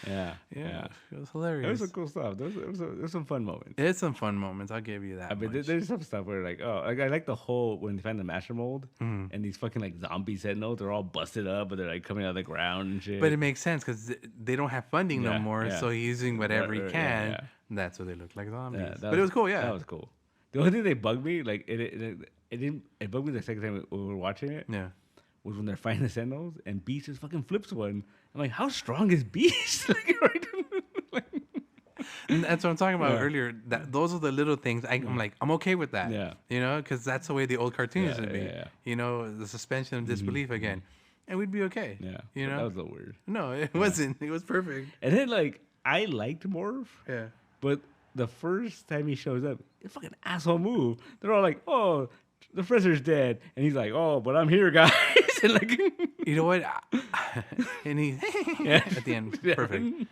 Yeah. Yeah, it was It hilarious. was some cool stuff. There was some fun moments. It's some fun moments. I'll give you that. I mean, much. there's some stuff where like, oh, like I like the whole when they find the master mold and these fucking like zombie sentinels, they're all busted up, but they're like coming out of the ground and shit. But it makes sense because they don't have funding no Yeah, more, yeah. so he's using whatever he Right, can. yeah. That's what they look like zombies. Yeah, But it was cool, yeah. that was cool. The only thing that bugged me, like it bugged me the second time we were watching it, Yeah. was when they're fighting the sentinels and Beast just fucking flips one. I'm like, how strong is Beast? And that's what I'm talking about Yeah. earlier. That those are the little things. I'm like, I'm okay with that. Yeah. You know, because that's the way the old cartoon used to be. yeah. You know, the suspension of disbelief again, and we'd be okay. Yeah, You but know, that was a little weird. no, it wasn't. It was perfect. And then like I liked Morph, Yeah. but the first time he shows up, a fucking asshole move. They're all like, "Oh, the professor's dead," and he's like, "Oh, but I'm here, guys." And like, You know what? And he Yeah. at the end, Yeah. perfect.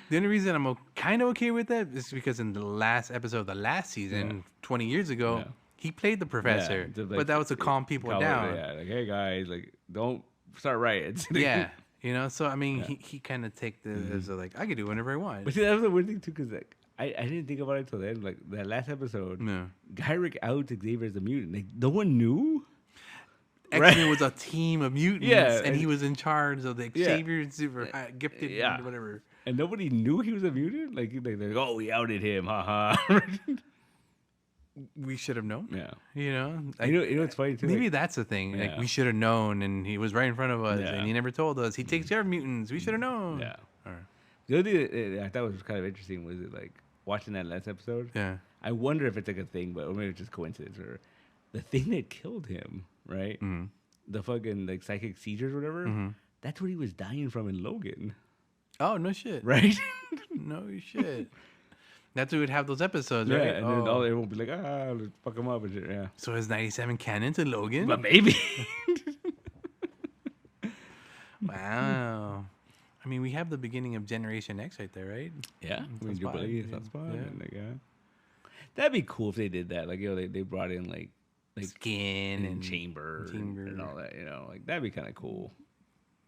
The only reason I'm kind of okay with that is because in the last episode of the last season, 20 years ago, Yeah. he played the professor, just, but that was to calm people down. Yeah, like, hey guys, like, don't start riots. Yeah, you know. So I mean, he kind of take the as a, like I could do whatever I want. But see, that was the weird thing too, because like I didn't think about it till then. Like that last episode, No. Gyrick out Xavier as a mutant. Like no one knew. X-Men was a team of mutants, Yeah, and and- he was in charge of the Yeah. Xavier super gifted, Yeah. whatever. And nobody knew he was a mutant. Like they're like, oh, we outed him, haha. We should have known. Yeah. You know, You know what's funny too? maybe Like, that's the thing. Like Yeah. we should have known, and he was right in front of us, Yeah. and he never told us. He takes care of mutants. We should have known. yeah. All right. The other thing that I thought was kind of interesting was it like watching that last episode. Yeah. I wonder if it's like a thing, but or maybe it's just coincidence. Or the thing that killed him, right? Mm-hmm. The fucking like psychic seizures, or whatever. That's what he was dying from in Logan, Oh no shit. right? No shit. That's who would have those episodes, Yeah, right? and then all everyone would be like, let's fuck him up and shit. Yeah, So is 97 canon to Logan? but maybe. Wow. I mean, we have the beginning of Generation X right there, right? Yeah, Sunspot, Jubilee, yeah. Sunspot, Yeah. and like, that'd be cool if they did that. Like, they brought in like Skin and and chamber and all that. Like that'd be kind of cool.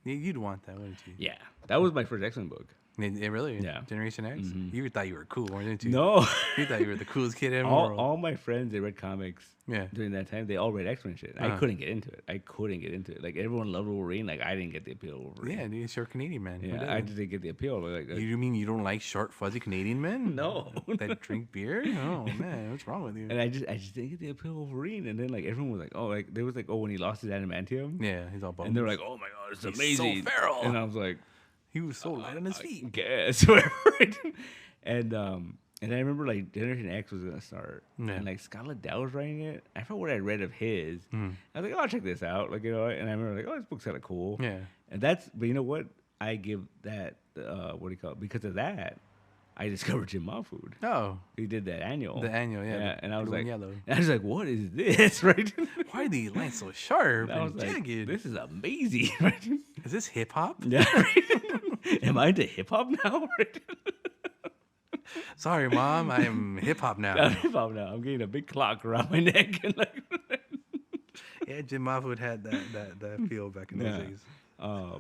You'd want that, wouldn't you? Yeah, that was my first X-Men book. It really? Yeah. Generation X? You thought you were cool, weren't you? No, You thought you were the coolest kid in the all, world. all my friends that read comics Yeah. during that time, they all read X-Men shit. I Uh-huh. couldn't get into it. Like everyone loved Wolverine. Like I didn't get the appeal of Wolverine. Yeah, dude, short Canadian man. Who Yeah, doesn't? I just didn't get the appeal. But like, You mean you don't like short, fuzzy Canadian men? No. That drink beer? Oh, man. What's wrong with you? and I just didn't get the appeal of Wolverine. And then like everyone was like, oh, like there was like, oh, when he lost his adamantium, Yeah, he's all bummed. and they were like, oh my god, it's He's so amazing. feral. And I was like, He was so light on his feet. I guess whatever. Right? And I remember like Generation X was gonna start, and like Scott Liddell was writing it. I forgot what I read of his. I was like, oh, I'll check this out. Like, you know, and I remember like, oh, this book's kind of cool. Yeah. And but you know what? I give that what do you call it? Because of that, I discovered Jim Mahfood. Oh. He did that annual. The annual, yeah. Yeah, and I was like, yellow. And I was like, what is this? Right? Why are these lines so sharp And I was and like, jagged? this is amazing. Right? Is this hip hop? Yeah. Right? Am I into hip hop now? Right? Sorry, Mom. I am hip hop now. I'm hip hop now. I'm getting a big clock around my neck. And like, Yeah, Jim Mahfood had that feel back in those days.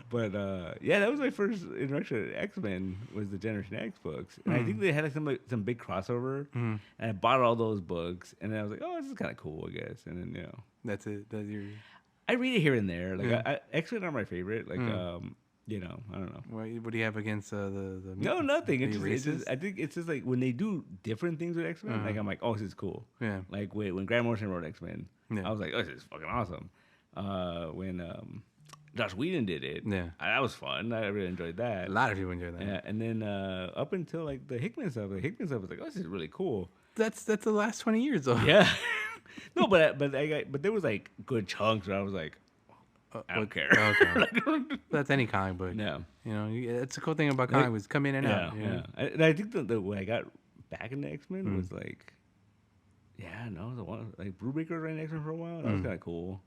But yeah, that was my first introduction to X-Men was the Generation X books, and I think they had like some big crossover, and I bought all those books, and then I was like, oh, this is kind of cool, I guess, and then That's it. That's your. I read it here and there. Like X-Men are my favorite. Like you know, I don't know. What do you have against the No, nothing. It's racist? just I think it's just like when they do different things with X-Men, like I'm like, oh, this is cool. Yeah. Like when Grant Morrison wrote X-Men, Yeah. I was like, oh, this is fucking awesome. When Josh Whedon did it, that was fun. I really enjoyed that. A lot of people enjoy that. Yeah, and then up until like the Hickman stuff was like, oh, this is really cool. That's the last 20 years though. Yeah. No, but there was like good chunks where I was like, I don't care. Okay. That's any comic book. Yeah. You know, that's the cool thing about comic books. Come in and out. You know? And I think the when I got back into X-Men was like, the one like Brubaker ran X-Men for a while. That was kind of cool.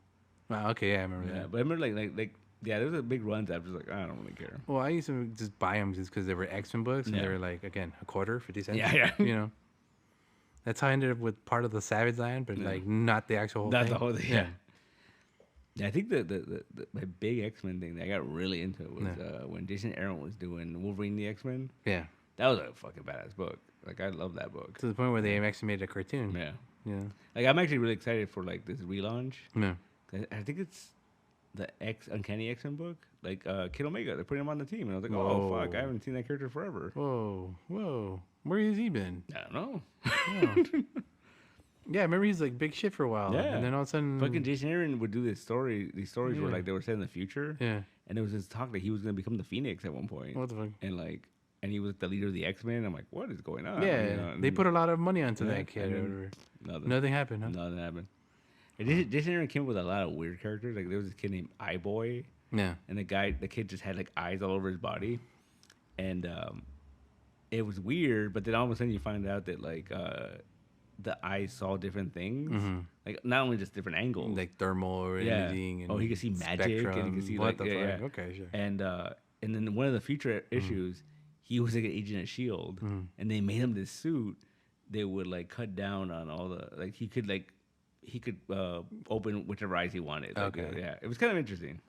Wow, okay, yeah, I remember that. But I remember like there was a big runs. I was just like, I don't really care. Well, I used to just buy them just because they were X-Men books, and they were like, again, a quarter, 50 cents. Yeah. You know, that's how I ended up with part of the Savage line, but like not the actual whole Not thing. the whole thing. Yeah, I think the my big X-Men thing that I got really into was when Jason Aaron was doing Wolverine the X-Men. Yeah. That was a fucking badass book. Like I love that book. To the point where they actually made a cartoon. Yeah. Yeah. Like I'm actually really excited for like this relaunch. Yeah. I think it's the Uncanny X-Men book. Like Kid Omega, they're putting him on the team, and I was like, oh fuck, I haven't seen that character forever. Whoa, where has he been? I don't know. Oh. Yeah, I remember he's like big shit for a while. Yeah. And then all of a sudden, fucking Jason Aaron would do these stories where like they were set in the future. Yeah. And there was this talk that he was gonna become the Phoenix at one point. What the fuck? And he was the leader of the X-Men. I'm like, what is going on? Yeah, you know, they put a lot of money onto that kid. Nothing happened, huh? Nothing happened. And Jason Aaron came with a lot of weird characters. Like there was this kid named Eyeboy. Yeah. And the kid just had like eyes all over his body. And it was weird, but then all of a sudden you find out that like the eyes saw different things. Like not only just different angles. Like thermal imaging and he could see magic spectrum. and he could see what like the fuck? Okay, sure. And then one of the future issues, he was like an agent of S.H.I.E.L.D. And they made him this suit. They would like cut down on all the like he could open whichever eyes he wanted. Like, Okay. It was kind of interesting.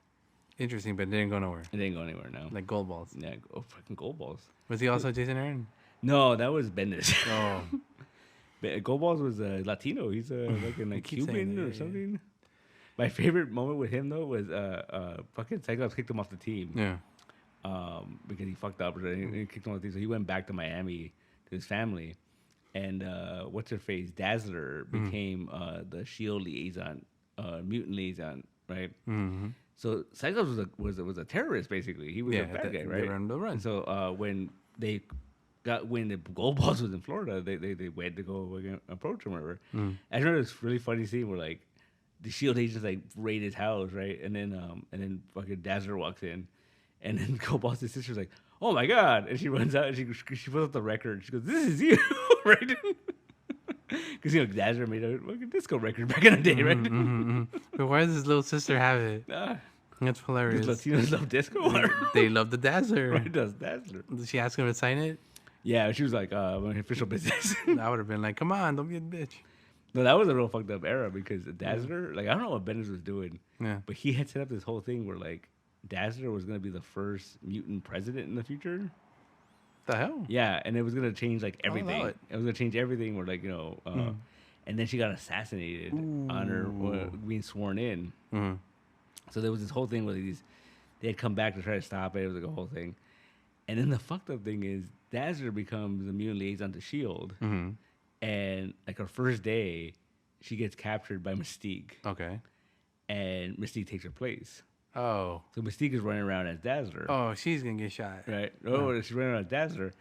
Interesting, but it didn't go nowhere. It didn't go anywhere. No. Like Gold Balls. Yeah. Oh, fucking Gold Balls. Was he also Jason Aaron? No, that was Bendis. Oh. Gold Balls was Latino. He's like Cuban or something. My favorite moment with him though was fucking Cyclops kicked him off the team. Yeah. Because he fucked up and he kicked him off the team. So he went back to Miami to his family. And what's her face? Dazzler became the S.H.I.E.L.D. liaison, mutant liaison, right? Mm-hmm. So Cyclops was a terrorist basically. He was a bad guy, right? They run the run. So when the Gold Balls was in Florida, they went to go approach him or whatever. I remember this really funny scene where like the S.H.I.E.L.D. agents like raid his house, right? And then fucking Dazzler walks in, and then Gold Balls' sister's like, oh my god, and she runs out and she puts up the record. She goes, this is you, right? Because Dazzler made a fucking disco record back in the day, right? But why does his little sister have it? That's hilarious. Does Latinos love disco? They love the Dazzler. Right, does Dazzler? Did she ask him to sign it? Yeah, she was like, official business. I would have been like, come on, don't be a bitch. No, that was a real fucked up era because Dazzler, like I don't know what Bendis was doing, but he had set up this whole thing where like Dazzler was gonna be the first mutant president in the future. The hell? Yeah, and it was gonna change like everything. It was gonna change everything. Where like and then she got assassinated on her being sworn in. So there was this whole thing where they had come back to try to stop it. It was like a whole thing, and then the fucked up thing is Dazzler becomes the mutant liaison to S.H.I.E.L.D. And like her first day, she gets captured by Mystique. Okay. And Mystique takes her place. Oh. So Mystique is running around as Dazzler. Oh, she's gonna get shot. Right. Oh, she's running around as Dazzler.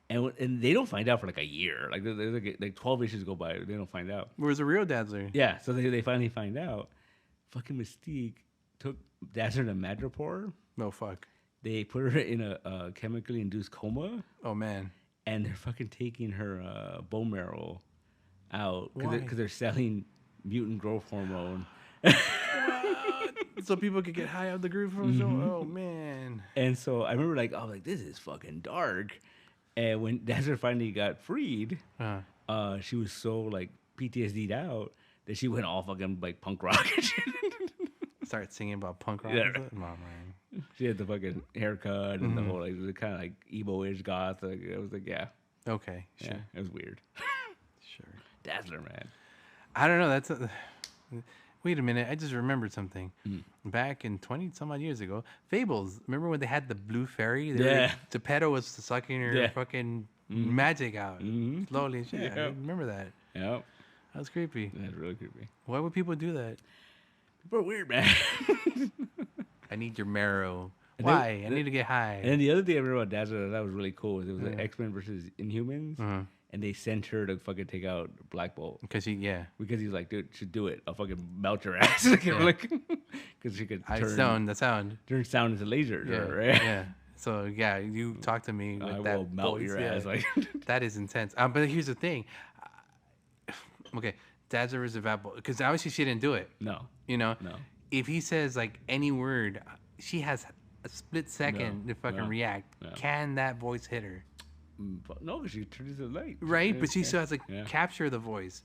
And they don't find out for like a year. Like there's like 12 issues go by. They don't find out. Where's the real Dazzler? Yeah. So they finally find out. Fucking Mystique took Dazzler to Madripoor. No fuck. They put her in a chemically induced coma. Oh man. And they're fucking taking her bone marrow out Why? because they're selling mutant growth hormone. So people could get high off the groove from Oh man. And so I remember I was like, this is fucking dark. And when Dazzler finally got freed, she was so like PTSD'd out that she went all fucking like punk rock and shit. Start singing about punk rock. Yeah. Oh, man. She had the fucking haircut and the whole like it was kind of like emo-ish goth. Like, it was like Okay. Sure. yeah, it was weird. Sure. Dazzler, man. I don't know. Wait a minute. I just remembered something. Back in 20 some odd years ago, Fables. Remember when they had the blue fairy? Geppetto was sucking her fucking magic out slowly. And shit. Yep. I remember that. Yep. That was creepy. That's really creepy. Why would people do that? People are weird, man. I need your marrow. And Why? I need to get high. And then the other thing I remember about Dazzler that was really cool was it was like X-Men versus Inhumans, and they sent her to fucking take out Black Bolt. Because Because he's like, dude, should do it. I'll fucking melt your ass. Because she could turn sound into lasers, yeah, right? Yeah. So you talk to me with I that will melt voice, your ass. Like that is intense. But here's the thing. Okay, Dazzler is available because obviously she didn't do it. No. No. If he says like any word, she has a split second to fucking react. No. Can that voice hit her? No, because she turns into light. Right, but she still has to capture the voice.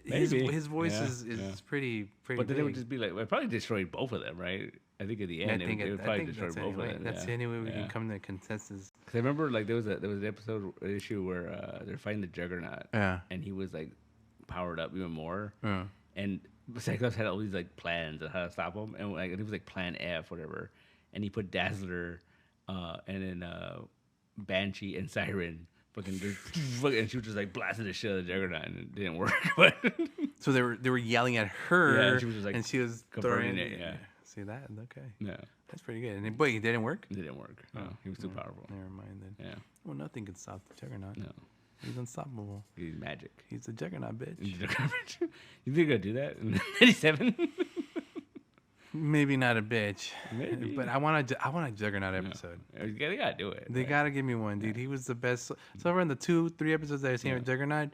Maybe. His voice is pretty. But then big. it would just be like, it probably destroyed both of them, right? I think at the end, it would probably destroy both of them. That's the only way we can come to a consensus. Because I remember there was an issue where they're fighting the Juggernaut, and he was like powered up even more, and Cyclops had all these like plans on how to stop him, and like it was like Plan F, whatever, and he put Dazzler, and then Banshee and Siren. And she was just like blasting the shit out of the Juggernaut, and it didn't work. But so they were yelling at her, and she was just like, and she was converting it. Yeah, see that? Okay, yeah, that's pretty good. And it didn't work. It didn't work. No, he was too powerful. Never mind then. Yeah. Well, nothing can stop the Juggernaut. No, he's unstoppable. he's magic. He's the Juggernaut, bitch. You think you're gonna do that in '97? Maybe not a bitch. Maybe. But I want a Juggernaut episode. They gotta do it. They gotta give me one, dude. He was the best. So over in the 2-3 episodes that I've seen with Juggernaut,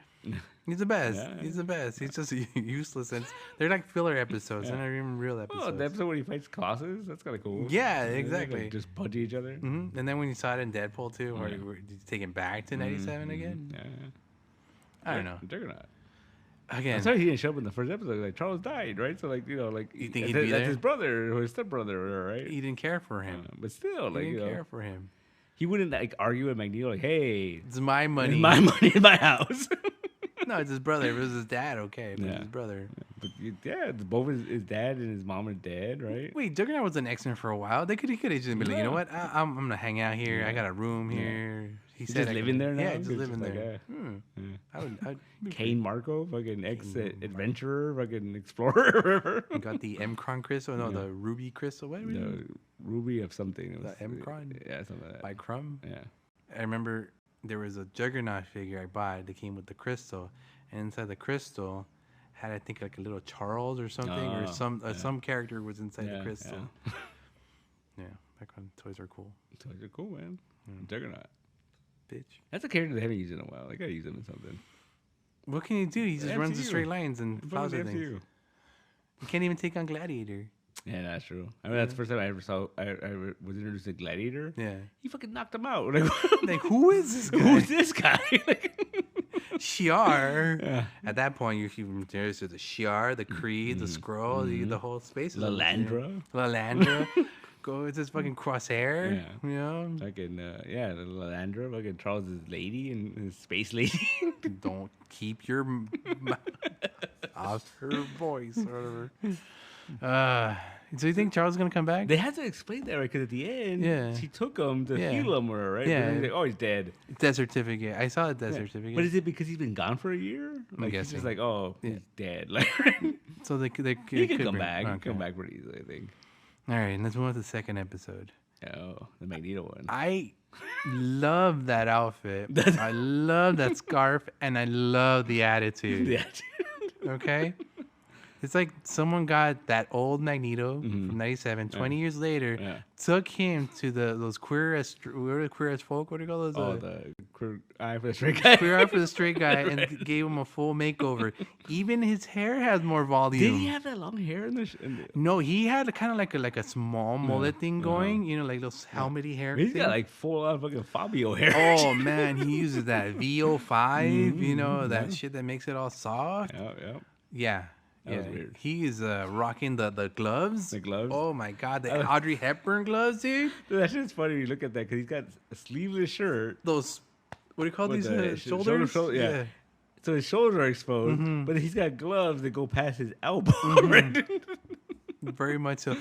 he's the best. Yeah. He's the best. He's just useless. And they're like filler episodes. They're not even real episodes. Oh, the episode where he fights Colossus? That's kind of cool. Yeah, They, exactly. like, just punch each other. And then when you saw it in Deadpool too, where you take him back to '97 again. Yeah. I don't know. Juggernaut. Again, I'm sorry he didn't show up in the first episode. Like Charles died, right? So like you think he'd be that's there? his brother or his stepbrother, right? he didn't care for him. But still, He like didn't care for him. he wouldn't like argue with Magneto like, "Hey, It's my money. it's my money in my house." No, it's his brother. If it was his dad, okay, but it's his brother. But both his dad and his mom are dead, right? Wait, Juggernaut was an X-Men for a while. He could have just been like, you know what? I'm gonna hang out here. I got a room here. He's just living there now. Yeah, just It's living like, there. I'd Kane Marco, fucking ex-adventurer, fucking explorer. You got the M-Cron crystal, the Ruby crystal. What? The Ruby of something. It was, The M-Cron? Yeah, something like that. By Crumb? Yeah. I remember there was a Juggernaut figure I bought that came with the crystal, and inside the crystal had, I think, like a little Charles or something, or some character was inside the crystal. Yeah, back when toys were cool. Toys are cool, man. Juggernaut. Bitch. That's a character they haven't used in a while. They gotta use him in something. What can he do? He just runs in MCU. straight lines and plows at things. MCU. You can't even take on Gladiator. Yeah, that's true. I mean, that's the first time I ever saw. I was introduced to Gladiator. Yeah. He fucking knocked him out. Like, Like, who is this guy? who's this guy? Like, Shiar. Yeah. At that point, you're introduced to the Shiar, the Kree, the Skrull, the whole space. Lalandra. Lalandra. Go, it's this fucking crosshair. Yeah. You know? Fucking the Lalandra, fucking Charles' lady and his space lady. Don't keep your mouth off her voice or whatever. So you think Charles is gonna come back? They had to explain that, right? Because at the end, she took him to heal him, or right? Yeah. But he's like, oh, he's dead. Death certificate. I saw the death certificate. But is it because he's been gone for a year? Like he's just like, oh, he's dead. Like so they he could can come back. He can come back pretty easily, I think. All right, let's move on to the second episode. Oh, the Magneto one. I love that outfit. I love that scarf, and I love the attitude. Yeah. Okay? It's like someone got that old Magneto from 97, 20 years later, took him to those queer as folk, what do you call those? The queer eye for the straight guy. Queer eye for the straight guy, and gave him a full makeover. Even his hair has more volume. Did he have that long hair in the? No, he had kind of like a small mullet thing going, you know, like those helmety hair. He's thing. got like full on fucking Fabio hair. Oh man, he uses that VO5, you know, that shit that makes it all soft. Yeah. That was weird. He is rocking the gloves. The gloves? Oh my god, the Audrey Hepburn gloves, dude. That shit's funny when you look at that because he's got a sleeveless shirt. Those, what do you call with these? the Shoulders? yeah. So his shoulders are exposed, but he's got gloves that go past his elbow. Right? Very much so.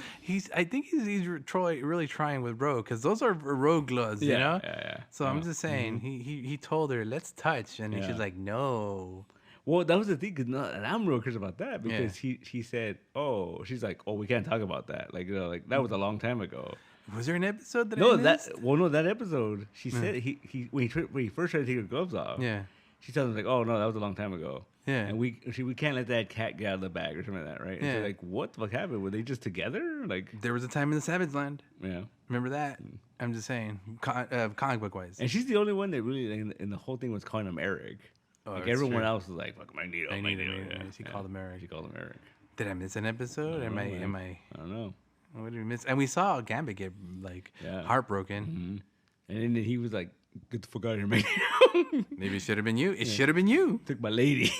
I think he's really trying with Rogue because those are Rogue gloves, you know. Yeah. So I'm just saying, he told her let's touch, and she's like no. Well, that was the thing, and I'm real curious about that because he said, "Oh, she's like, oh, we can't talk about that." Like, you know, like that was a long time ago. Was there an episode that? No, I missed? that episode. She said he when he first tried to take her gloves off. Yeah. She tells him like, "Oh no, that was a long time ago." Yeah. And we can't let that cat get out of the bag or something like that, right? Yeah. And so like, what the fuck happened? Were they just together? Like, There was a time in the Savage Land. yeah. Remember that? I'm just saying, comic book wise. And she's the only one that really in the whole thing was calling him Eric. Oh, Like that's everyone true. else was like, "Fuck Magneto." Yeah. She called him Eric. She called him Eric. Did I miss an episode? Am I? I don't know. What did we miss? And we saw Gambit get like heartbroken. And then he was like, "Get the fuck out of here, Magneto." Maybe it should have been you. It should have been you. Took my lady.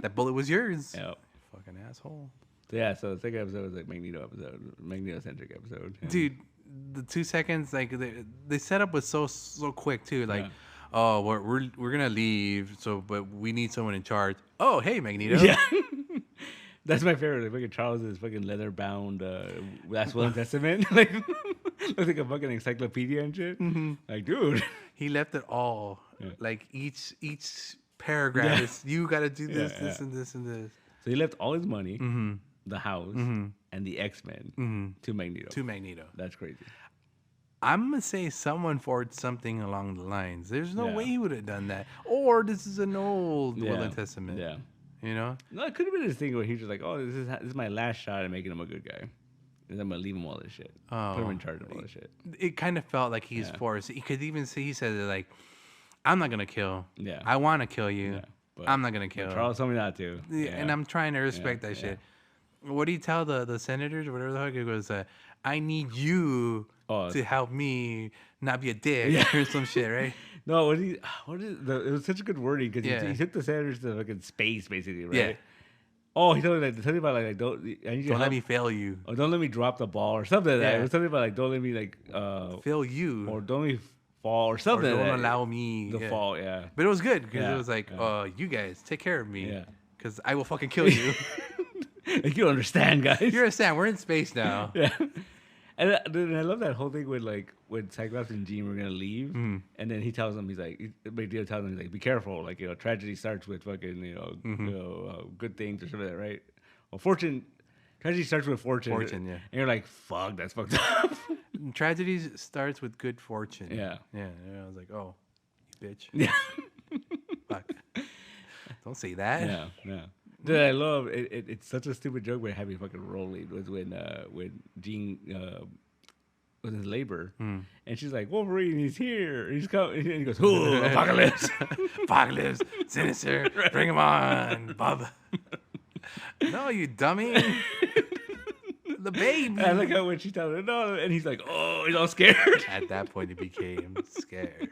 That bullet was yours. Yeah. Fucking asshole. Yeah. So the second episode was like Magneto-centric episode. Yeah. Dude, the 2 seconds like they set up was so quick too. Like, oh, we're gonna leave. So, but we need someone in charge. Oh, hey, Magneto. Yeah. That's my favorite. Like fucking Charles's fucking leather bound Last Will and Testament. Like looks like a fucking encyclopedia and shit. Like, dude. He left it all. Like each paragraph is you gotta do this, this, and this, and this. So he left all his money, the house, and the X-Men to Magneto. To Magneto. That's crazy. I'm gonna say someone forged something along the lines. There's no way he would have done that. Or this is an old Will and Testament. Yeah. You know? No, it could have been this thing where he's just like, "Oh, this is my last shot at making him a good guy, and I'm gonna leave him all this shit, put him in charge of all this shit." It kind of felt like he's forced. He could even see he said it like, "I'm not gonna kill. Yeah. I want to kill you. But I'm not gonna kill." Charles told me not to. And I'm trying to respect that shit. What do you tell the senators or whatever the fuck it was? I need you to help me not be a dick or some shit, right? No, it was such a good wording because he took the senators to fucking space, basically, right? Yeah. Oh, he told me about like don't let me fail you. Or don't let me drop the ball or something like that. It was something about like don't let me like fail you or don't let me fall or something. Or don't like allow me to fall. Yeah. But it was good because it was like, you guys take care of me because I will fucking kill you. Like you don't understand, guys. You understand? We're in space now. Yeah. And I love that whole thing when Cyclops and Jean were gonna leave, and then he tells them Magneto tells them be careful, like tragedy starts with fucking good things or something like that, right? Well, tragedy starts with fortune. Fortune, yeah. And you're like, fuck, that's fucked up. Tragedy starts with good fortune. Yeah. I was like, oh, you bitch. Yeah. Fuck. Don't say that. Yeah. Dude, I love it. It's such a stupid joke, but it had me fucking rolling. Was when Jean was in labor, and she's like, "Wolverine, he's here. He's coming." And he goes, "Ooh, Apocalypse, Apocalypse, Sinister, bring him on, Bob." No, you dummy. The baby. I like how when she tells him no, and he's like, "Oh," he's all scared. At that point, he became scared.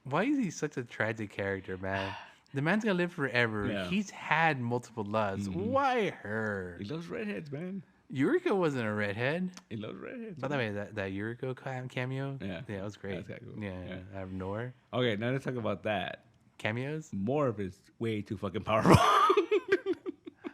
Why is he such a tragic character, man? The man's gonna live forever. Yeah. He's had multiple loves. Why her? He loves redheads, man. Yuriko wasn't a redhead. He loves redheads. By the way, that Yuriko cameo, it was great. That's kind of cool. Yeah, out of nowhere. Okay, now let's talk about that. Cameos? Morph is way too fucking powerful.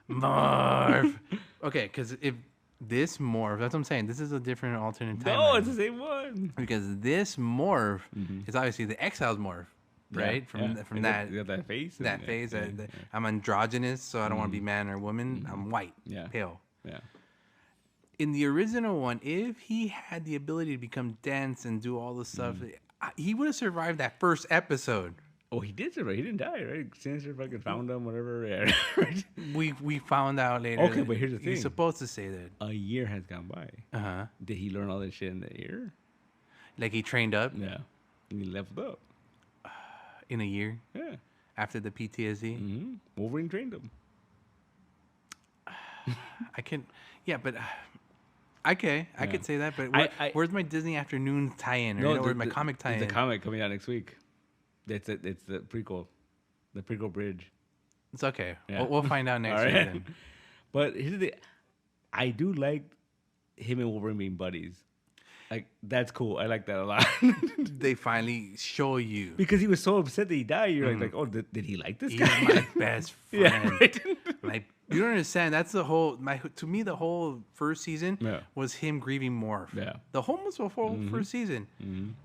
Morph. Okay, because if this morph, that's what I'm saying. This is a different alternate timeline. No, it's the same one. Because this morph is obviously the Exiles morph. Right? From that. You got that face? That face. I'm androgynous, so I don't want to be man or woman. I'm white. Yeah. Pale. Yeah. in the original one, if he had the ability to become dense and do all the stuff, he would have survived that first episode. Oh, he did survive. He didn't die, right? Sinister fucking found him, whatever. Yeah. Right? We found out later. Okay, but here's the thing. He's supposed to say that. A year has gone by. Uh-huh. Did he learn all that shit in that year? Like he trained up Yeah. And he leveled up. in a year Yeah. after the PTSD. Mm-hmm. Wolverine trained him. I can, yeah, but okay, I could say that. But where's my Disney Afternoon tie-in? Or where's my comic tie-in? There's a comic coming out next week. It's the prequel bridge. It's okay. Yeah. We'll find out next week then. But here's the, I do like him and Wolverine being buddies. Like that's cool. I like that a lot. They finally show you Because he was so upset that he died. You're like, oh, did he like this he's guy? my best friend. Yeah, right? Like you don't understand. That's the whole. To me, the whole first season Yeah. was him grieving Morph. Yeah. The whole first season.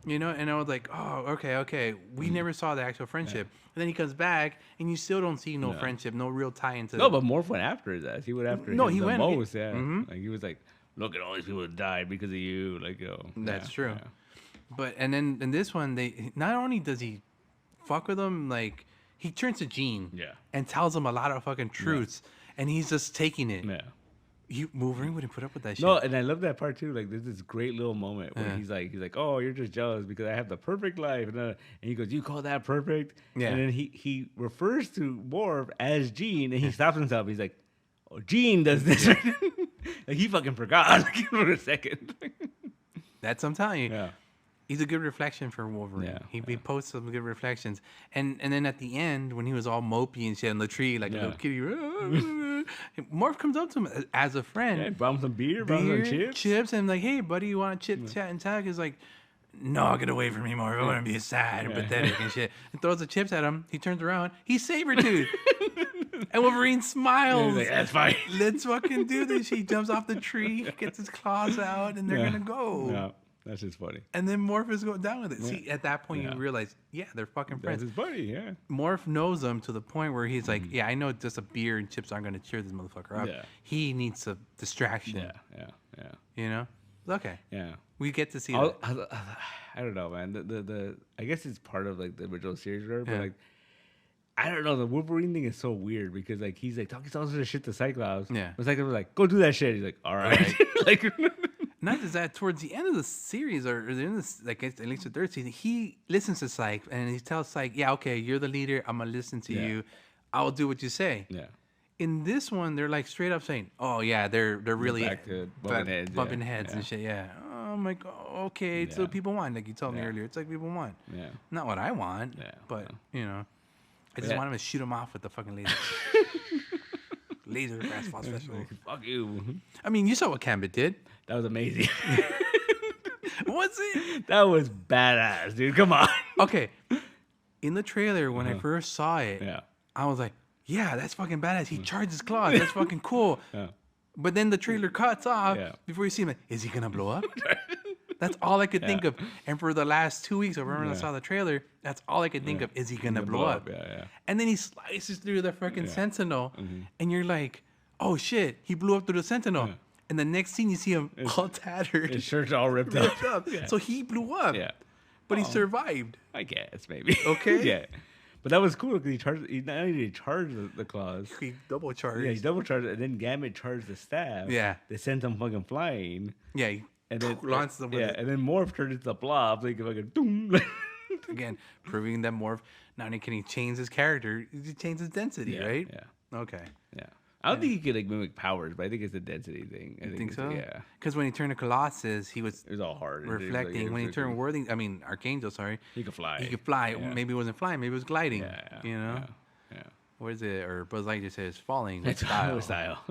You know, and I was like, oh, okay. We never saw the actual friendship. And then he comes back, and you still don't see no friendship, no real tie into. No, but Morph went after his ass. He went after No, him he the went- most. Yeah, like he was like, look at all these people that died because of you. Like, yo, That's yeah, true. yeah. But and then in this one, they not only does he fuck with him, like he turns to Gene, Yeah. and tells him a lot of fucking truths, and he's just taking it. Yeah. Wolverine wouldn't put up with that shit. No, and I love that part too. Like, there's this great little moment where he's like, oh, you're just jealous because I have the perfect life, and he goes, you call that perfect? Yeah. And then he refers to Morph as Gene, and he stops himself. He's like, oh, Gene does this. Like he fucking forgot like, for a second. That's what I'm telling you. Yeah. He's a good reflection for Wolverine. Yeah, He posts some good reflections, and then at the end when he was all mopey and shit on the tree like a little kitty, Morph comes up to him as a friend. Yeah, brought him some beer, brought him some chips. and like, hey buddy, you want to chit chat and talk? He's like, no, get away from me, Morph. I want to be sad and pathetic and shit. And throws the chips at him. He turns around. He's Sabretooth. And Wolverine smiles. He's like, that's fine. Let's fucking do this. He jumps off the tree, gets his claws out, and they're gonna go. Yeah, that's just funny. And then Morph is going down with it. See, at that point, you realize, they're fucking friends. That's his buddy, yeah. Morph knows him to the point where he's like, yeah, I know just a beer and chips aren't going to cheer this motherfucker up. Yeah. He needs a distraction. Yeah. You know? Okay. Yeah. We get to see that. I don't know, man. The I guess it's part of like the original series, right? But Yeah. like, I don't know. The Wolverine thing is so weird because like he's like talking all sorts of shit to Cyclops. Yeah. But Cyclops was like, go do that shit. He's like, all right. Like, Not just that, towards the end of the series, or the end of this, like at least the third season, he listens to Psych and he tells Psych, yeah, okay, you're the leader. I'm going to listen to you. I'll do what you say. yeah. In this one, they're like straight up saying, "Oh yeah, they're really back to bumping heads, and shit." Yeah. Oh my god. Okay, it's what people want. Like you told me earlier, it's like people want. Yeah. Not what I want. Yeah. But you know, I just want him to shoot him off with the fucking laser. Laser fastball special. Fuck you. I mean, you saw what Gambit did. That was amazing. Was it? That was badass, dude. Come on. Okay. In the trailer, when I first saw it, Yeah. I was like, "Yeah, that's fucking badass." He charged his claws. That's fucking cool. Yeah. But then the trailer cuts off Yeah. before you see him. Like, is he gonna blow up? That's all I could think of. And for the last 2 weeks, I remember when I saw the trailer. That's all I could think of. Is he gonna blow up? Yeah. And then he slices through the freaking Sentinel, and you're like, "Oh shit, he blew up through the Sentinel." Yeah. And the next scene, you see him all tattered, His shirt's all ripped ripped up. up. Yeah. So he blew up. Yeah. But he survived. I guess maybe. Okay. Yeah. But that was cool because he not only did he charge the claws. He double charged. Yeah, he double charged it, and then Gambit charged the staff. Yeah. They sent him fucking flying. Yeah, he And then launched them with yeah, it. and then Morph turned into the blob. Like fucking doom. Again, proving that Morph, not only can he change his character, he changes his density, right? Yeah. Okay. Yeah. I don't think he could like mimic powers, but I think it's a density thing. I Think so? Yeah. Because when he turned to Colossus, he was It was all hard. reflecting. When he turned Archangel, sorry, he could fly. he could fly. Yeah. Maybe it wasn't flying. Maybe it was gliding. Yeah. You know? Yeah. What is it? Or Buzz Lightyear says falling with It's style. style.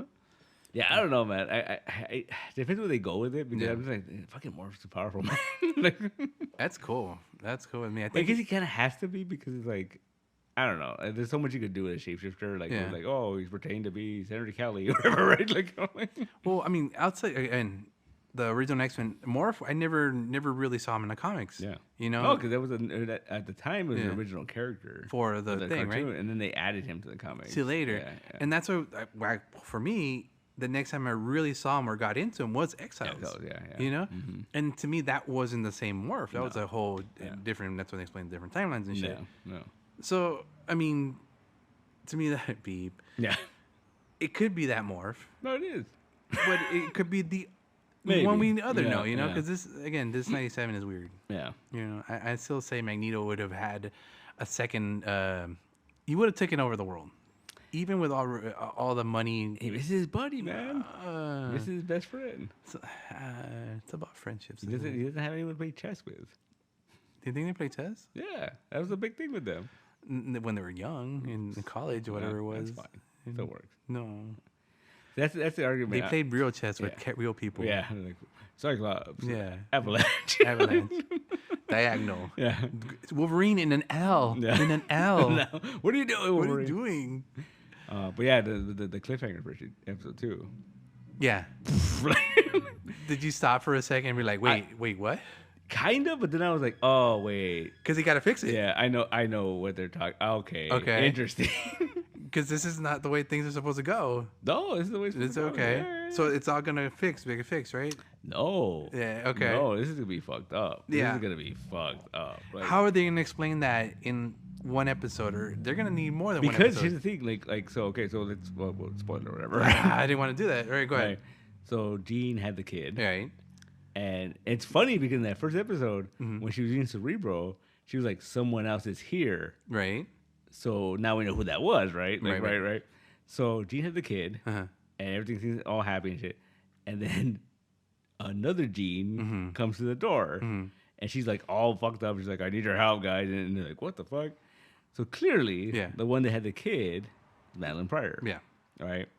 Yeah, I don't know, man. I depends where they go with it because Yeah. I'm just like, fucking Morph's too powerful, man. Like, That's cool. That's cool with me. I I think guess he kind of has to be because it's like, I don't know. There's so much you could do with a shapeshifter. Like, Yeah. like oh, he's pretending to be Senator Kelly or whatever, right? Like, Well, I mean, outside and the original X-Men, Morph, I never really saw him in the comics. yeah. You know? Oh, because that was at the time it was Yeah. an original character For the of thing, cartoon, right? and then they added him to the comics. See later. Yeah. And that's what, for me, the next time I really saw him or got into him was Exiles. Yeah. You know? And to me, that wasn't the same morph. That was a whole different, that's when they explained different timelines and shit. No. So, I mean, to me, that'd be... Yeah. It could be that morph. No, it is. But it could be the Maybe. one we know, Yeah, you know? Because this 97 is weird. Yeah. You know, I still say Magneto would have had a second... he would have taken over the world. Even with all the money... Hey, this is his buddy, man. This is his best friend. It's about friendships. He doesn't have anyone to play chess with. Do you think they play chess? Yeah, that was a big thing with them. When they were young, in college or whatever it was. That's fine. Still works. No. That's the argument. They played real chess with real people. Yeah. Like, Cyclops. Yeah. Avalanche. Diagonal. Yeah. Wolverine in an L. Yeah. In an L. No. What are you doing, Wolverine? What are you doing? But yeah, the cliffhanger for episode 2. Yeah. Did you stop for a second and be like, wait, what? Kind of, but then I was like, oh wait, because he got to fix it. Yeah, I know what they're talking. Okay, interesting. Because this is not the way things are supposed to go. No, this is the way it's okay. Yeah. So it's all gonna make it fix, right? No. Yeah. Okay. No, this is gonna be fucked up. Yeah. This is gonna be fucked up. Like, how are they gonna explain that in one episode, or they're gonna need more than one episode? Because here's the thing, so let's spoiler or whatever. I didn't want to do that. All right, go ahead. Right. So Jean had the kid. Right. And it's funny because in that first episode, when she was using Cerebro, she was like, someone else is here. Right. So now we know who that was, right? Like, right. So Jean had the kid, and everything seems all happy and shit. And then another Jean comes to the door, and she's like all fucked up. She's like, I need your help, guys. And they're like, what the fuck? So clearly, the one that had the kid is Madeline Pryor. Yeah. Right?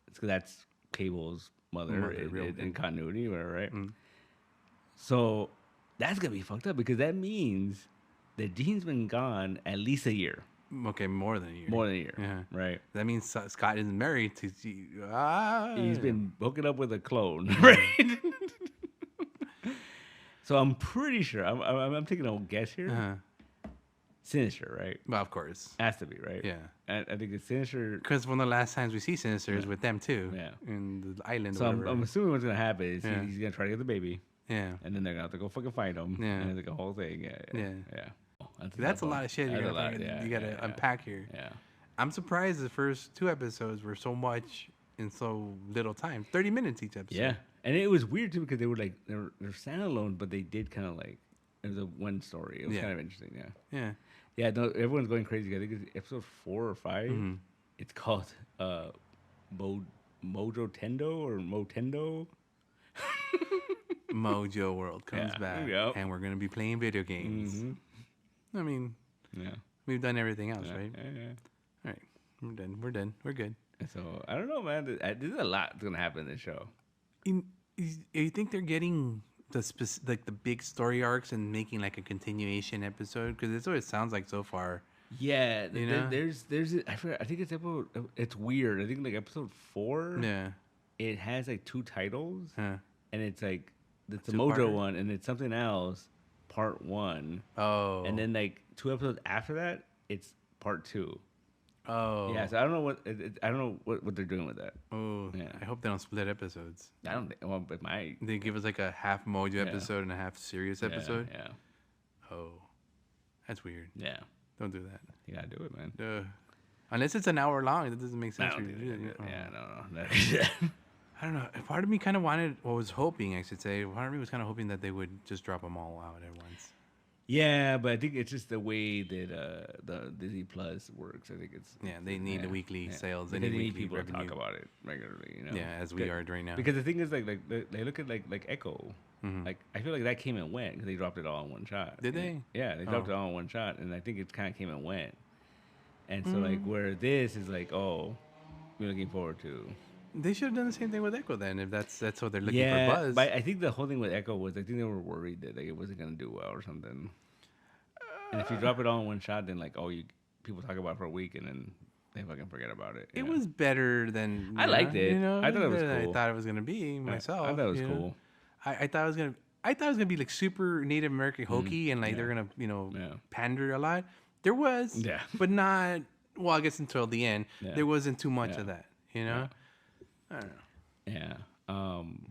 It's 'cause that's Cable's mother in continuity, whatever, right? So that's gonna be fucked up because that means that Jean's been gone at least a year. Okay, more than a year. More than a year. Yeah. Right. That means Scott isn't married to. He's been hooking up with a clone, right? So I'm pretty sure. I'm taking a guess here. Sinister, right? Well, of course. Has to be, right? Yeah. And I think it's Sinister. Because one of the last times we see Sinister is with them, too. Yeah. In the island. So I'm assuming what's going to happen is he's going to try to get the baby. Yeah. And then they're going to have to go fucking find him. Yeah. And it's like a whole thing. Yeah. That's a lot of shit you got to unpack here. Yeah. I'm surprised the first 2 episodes were so much in so little time. 30 minutes each episode. Yeah. And it was weird, too, because they were like, they're standalone, but they did kind of like, it was a one story. It was kind of interesting, Yeah. Yeah, no, everyone's going crazy. I think it's episode 4 or 5. It's called Mojo Tendo or Motendo. Mojo World comes back, and we're gonna be playing video games. I mean, we've done everything else, right? Yeah. All right, we're done. We're done. We're good. So I don't know, man. There's a lot that's gonna happen in this show. You think they're getting the big story arcs and making like a continuation episode? Because that's what it sounds like so far. Yeah, there's I forgot, I think it's weird. I think like episode 4. Yeah, it has like 2 titles, and it's like it's the Mojo one, and it's something else, part 1. Oh, and then like 2 episodes after that, it's part 2. Oh, yeah. So I don't know what they're doing with that. Oh, yeah. I hope they don't split episodes. I don't think. Well, it might. They give us like a half Mojo episode and a half serious episode. Yeah. Oh, that's weird. Yeah. Don't do that. You gotta do it, man. Unless it's an hour long, that doesn't make sense. Yeah, no. I don't know. Part of me kind of was hoping, I should say. Part of me was kind of hoping that they would just drop them all out at once. Yeah, but I think it's just the way that the Disney Plus works. I think it's they need the weekly sales. They need people revenue. To talk about it regularly. You know? Yeah, as we are doing now. Because the thing is, like they look at like Echo. Like I feel like that came and went because they dropped it all in one shot. Did they? Yeah, they dropped it all in one shot, and I think it kind of came and went. And so like where this is like, oh, we're looking forward to. They should have done the same thing with Echo then, if that's what they're looking for buzz. But I think the whole thing with Echo was I think they were worried that like it wasn't gonna do well or something. And if you drop it all in one shot, then like people talk about it for a week and then they fucking forget about it. It was better than I liked it. I thought it was cool. I thought it was gonna be myself. I thought it was cool. I thought it was gonna be like super Native American hokey and like they're gonna pander a lot. There was, but not. Well, I guess until the end, there wasn't too much of that. I don't know. Yeah.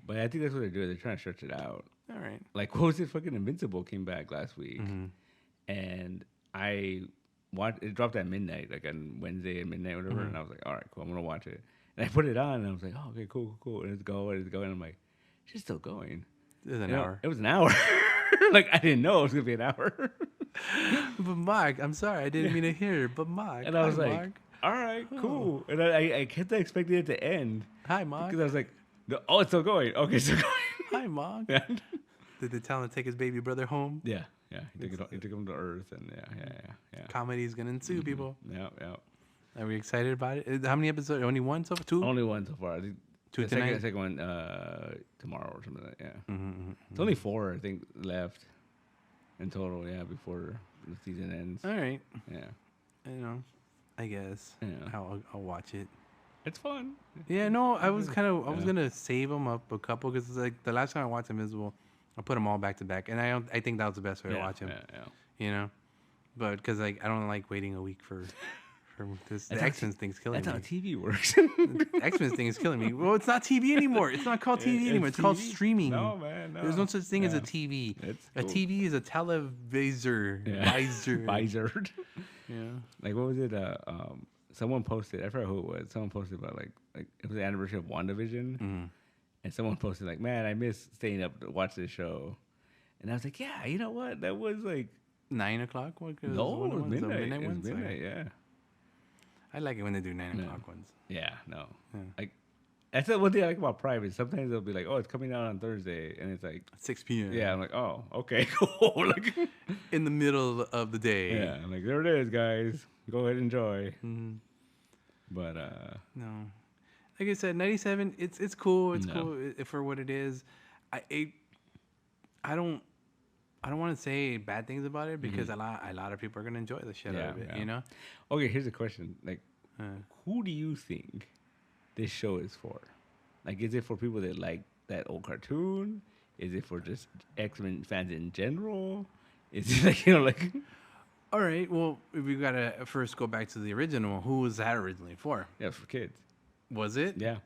But I think that's what they're doing. They're trying to stretch it out. All right. Like, what was it? Fucking Invincible came back last week, Mm-hmm. and I watched. It dropped at midnight, like on Wednesday at midnight, whatever. Mm-hmm. And I was like, all right, cool. I'm gonna watch it. And I put it on, and I was like, oh, okay, cool. And it's going. And I'm like, she's still going. It was an You know, hour. it was an hour. Like, I didn't know it was gonna be an hour. But Mark, I'm sorry, I didn't mean to hear. But Mark, And I was hi, like, Mark. all right, cool. And I kept expecting it to end Hi, Mark. because I was like, oh, it's still going. Okay, it's still going. Hi, Mark. Yeah. Did they tell him to take his baby brother home? Yeah. He took him to Earth, and yeah. Comedy is gonna ensue, people. Yeah. Are we excited about it? How many episodes? Only one so far? Two? Only one so far. I think Two the tonight? second one tomorrow or something like that. Yeah. Mm-hmm. It's only 4, I think, left in total. Yeah, before the season ends. All right. Yeah. You know, I guess Yeah. I'll watch it. It's fun. Yeah, no, I was gonna save them up a couple because like the last time I watched Invisible, I put them all back to back, and I think that was the best way to watch them. Yeah. You know, but because like I don't like waiting a week for this. The That's how X-Men thing's killing That's how me. TV works. X-Men thing is killing me. Well, it's not TV anymore. It's not called TV anymore. It's called TV? streaming. No, man. No. There's no such thing as a Yeah. TV. It's A cool. TV is a televisor. Yeah. Visor. Visored. Yeah. Like, what was it? Someone posted. I forgot who it was. Someone posted about like it was the anniversary of WandaVision, and someone posted like, "Man, I miss staying up to watch this show," and I was like, "Yeah, you know what? That was like 9 o'clock. What? no, it was The midnight. It was ones? midnight. Yeah, I like it when they do 9 Yeah. o'clock ones. yeah, no, Yeah. like that's the one thing I like about Private. Sometimes they'll be like, "Oh, it's coming out on Thursday," and it's like, 6 p.m. yeah, I'm like, "Oh, okay, cool." Like, In the middle of the day. yeah, I'm like, there it is, guys. Go ahead and enjoy. Mhm. But No. Like I said, 97. It's cool. It's No. cool for what it is. I don't want to say bad things about it because a lot of people are gonna enjoy the shit out of it. Yeah. You know. okay, here's a question: like, Uh, who do you think this show is for? Like, is it for people that like that old cartoon? Is it for just X-Men fans in general? Is it like, like, all right. Well, we gotta first go back to the original. Who was that originally for? yeah, it's for kids? Was it? Yeah.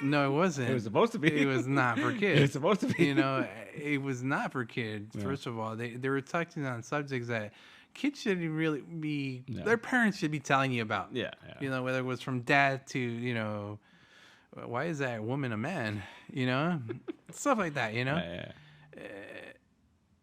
No, it wasn't. It was supposed to be. It was not for kids. It was supposed to be. You know, it was not for kids. Yeah. First of all, they were touching on subjects that kids shouldn't really be. Yeah. Their parents should be telling you about. Yeah. You know, whether it was from dad to why is that woman a man? You know, stuff like that. You know. Yeah.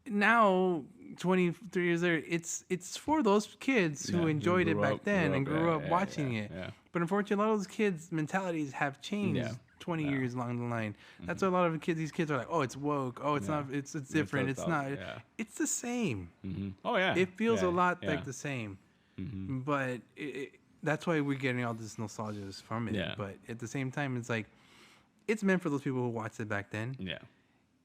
Now 23 years later, it's for those kids who Yeah, enjoyed it grew back up- then and grew up yeah, watching it. Yeah. But unfortunately, a lot of those kids' mentalities have changed Yeah. 20 Yeah. years along the line. That's why a lot of these kids are like, oh, it's woke. Oh, it's Yeah. not. It's different. It's not. Yeah. It's the same. Mm-hmm. Oh yeah. It feels Yeah, a lot yeah. like the same. Mm-hmm. But that's why we're getting all this nostalgia from it. Yeah. But at the same time, it's like it's meant for those people who watched it back then. Yeah.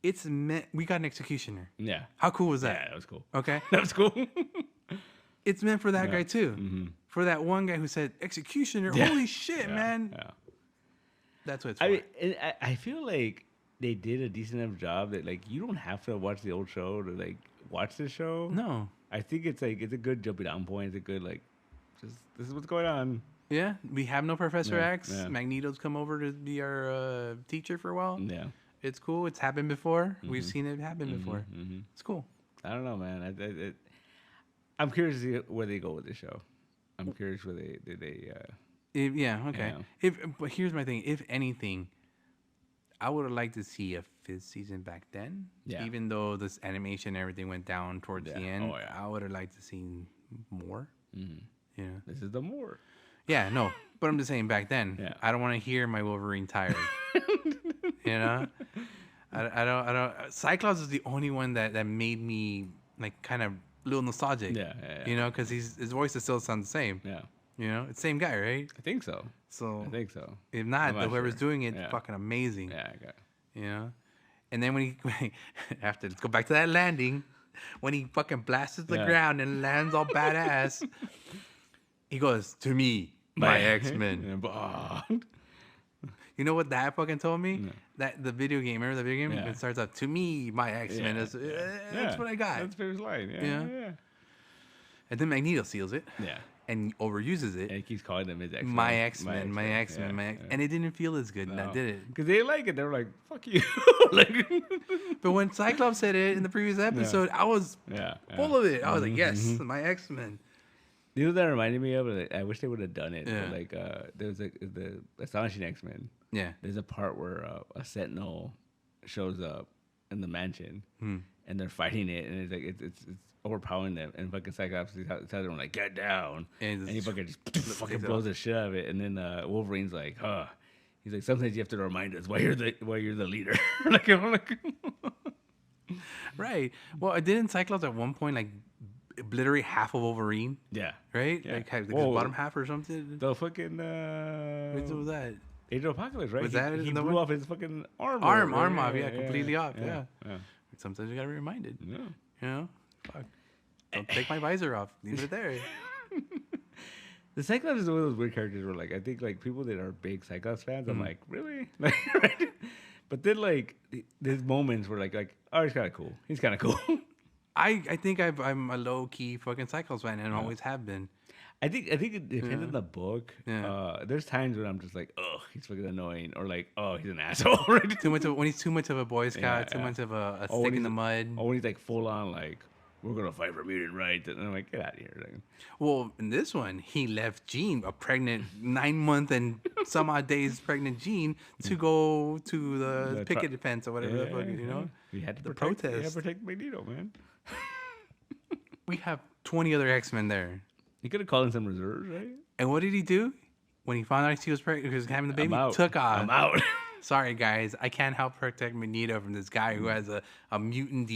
It's meant. We got an executioner. Yeah. How cool was Yeah, that? that was cool. Okay. That was cool. It's meant for that Yeah. guy too. Mm-hmm. For that one guy who said executioner. Yeah. Holy shit, Yeah, man. Yeah. That's what it's for. I mean, and I feel like they did a decent enough job that like you don't have to watch the old show to like watch this show. No. I think it's like it's a good jumping on point. It's a good like, just this is what's going on. Yeah, we have no Professor Yeah, X. yeah. Magneto's come over to be our teacher for a while. Yeah. It's cool. It's happened before. We've seen it happen before. Mm-hmm. It's cool. I don't know, man. I'm curious to see where they go with the show. I'm curious where they Yeah, okay. Yeah. But here's my thing. If anything, I would have liked to see a 5th season back then. Yeah. Even though this animation and everything went down towards the Yeah. end, Oh, yeah. I would have liked to see more. Mhm. Yeah. This is the more. Yeah, no. But I'm just saying back then, Yeah. I don't want to hear my Wolverine tired. You know? I don't. Cyclops is the only one that made me like kind of a little nostalgic. Yeah. You know, because his voice still sounds the same. Yeah. You know, it's the same guy, right? I think so. So I think so. if not, I'm not whoever's sure. doing it, Yeah. fucking amazing. Yeah. I got. You know, and then when he after let's go back to that landing, when he fucking blasts the Yeah. ground and lands all badass, he goes to me, my X-Men. Yeah, but- You know what that fucking told me? No. That the video game, remember the video game? Yeah. It starts out to me, my X-Men. Yeah, That's what I got. That's the first line. Yeah. Yeah. Yeah. And then Magneto seals it. Yeah. and overuses it. And he keeps calling them his X-Men. My X-Men, my X-Men, yeah, my X. yeah. And it didn't feel as good, now, did it? Because they like it. They were like, fuck you. Like, But when Cyclops said it in the previous episode, I was full of it. I was like, yes, my X-Men. You know what that reminded me of? Like, I wish they would have done it. Yeah. But like, there was the Astonishing X-Men. Yeah. There's a part where a Sentinel shows up in the mansion, and they're fighting it, and it's like it's overpowering them, and fucking Cyclops tells them like, get down, and he fucking just fucking blows the shit out of it, and then Wolverine's like, he's like, sometimes you have to remind us why you're the leader. Like, I'm like, Well, didn't Cyclops at one point like obliterate half of Wolverine? yeah, Right? Yeah. Like his Whoa. bottom half or something? the fucking What was that? Age of Apocalypse, right? Was that he the blew one? off his fucking arm Off. Yeah, completely off. Yeah. yeah. Sometimes you gotta be reminded. Yeah. You know? Fuck. Don't take my visor off. Leave it there. The Cyclops is one of those weird characters where, like, I think, like, people that are big Cyclops fans, I'm like, really? Like, right? But then, like, there's moments where, like, oh, he's kind of cool. He's kind of cool. I think I'm a low key fucking Cyclops fan and always have been. I think it depends on the book. Yeah. There's times when I'm just like, oh, he's fucking annoying, or like, oh, he's an asshole. Right? When he's too much of a Boy Scout, too much of a stick in the mud. Or when he's like full on like, we're gonna fight for mutant rights, and I'm like, get out of here. Like, Well, in this one, he left Jean, a pregnant 9-month and some odd days pregnant Jean, to go to the picket defense or whatever the fuck, you know? We had to The protect, protest. We had to protect Magneto, man. We have 20 other X-Men there. He could have called in some reserves, right? And what did he do? When he found out she was pregnant, he was having the baby, I'm out. took off. I'm out. Sorry, guys. I can't help protect Magneto from this guy who has a mutant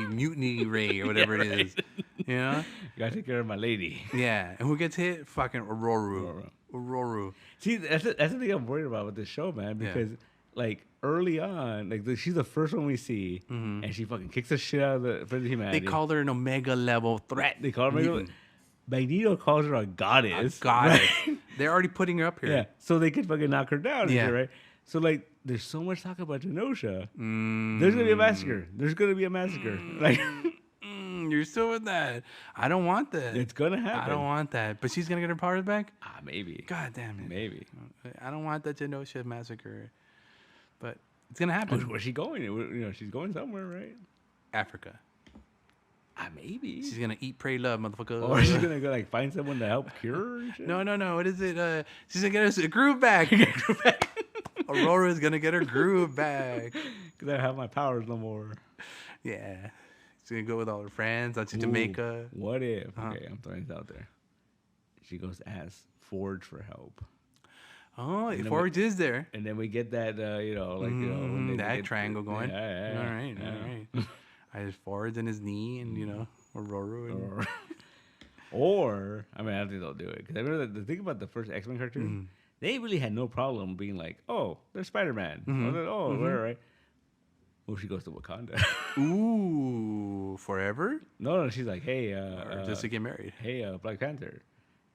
mutiny ray or whatever it is. You know? Gotta take care of my lady. Yeah. And who gets hit? Fucking Aurora. See, that's the thing I'm worried about with this show, man. Because, like, early on, like, she's the first one we see, and she fucking kicks the shit out of the Friends of Humanity. They called her an Omega level threat. They call her Magneto calls her a goddess. Goddess. Right? They're already putting her up here. Yeah, so they could fucking knock her down. Yeah. Right? So, like, there's so much talk about Genosha. There's gonna be a massacre. Like, You're still with that. I don't want that. it's gonna happen. I don't want that. But she's gonna get her powers back? Maybe. God damn it. Maybe. I don't want that Genosha massacre. But it's gonna happen. Where's she going? You know, she's going somewhere, right? Africa. Maybe. She's gonna eat, pray, love, motherfucker. Or she's gonna go like find someone to help cure her and shit? No. What is it? She's gonna get us a groove back. Aurora's gonna get her groove back. Because I don't have my powers no more. Yeah. She's gonna go with all her friends out to Jamaica. What if? Okay, I'm throwing this out there. She goes to ask Forge for help. Oh, Forge is there. And then we get that, when they that get triangle going. Yeah. All right. I just Forge in his knee and, Aurora. And... Or, I mean, I don't think they'll do it. Because I remember the thing about the first X-Men cartoon, they really had no problem being like, oh, there's Spider-Man. Right. Well, she goes to Wakanda. Ooh, forever? No, she's like, hey, Or just to get married. Hey, Black Panther,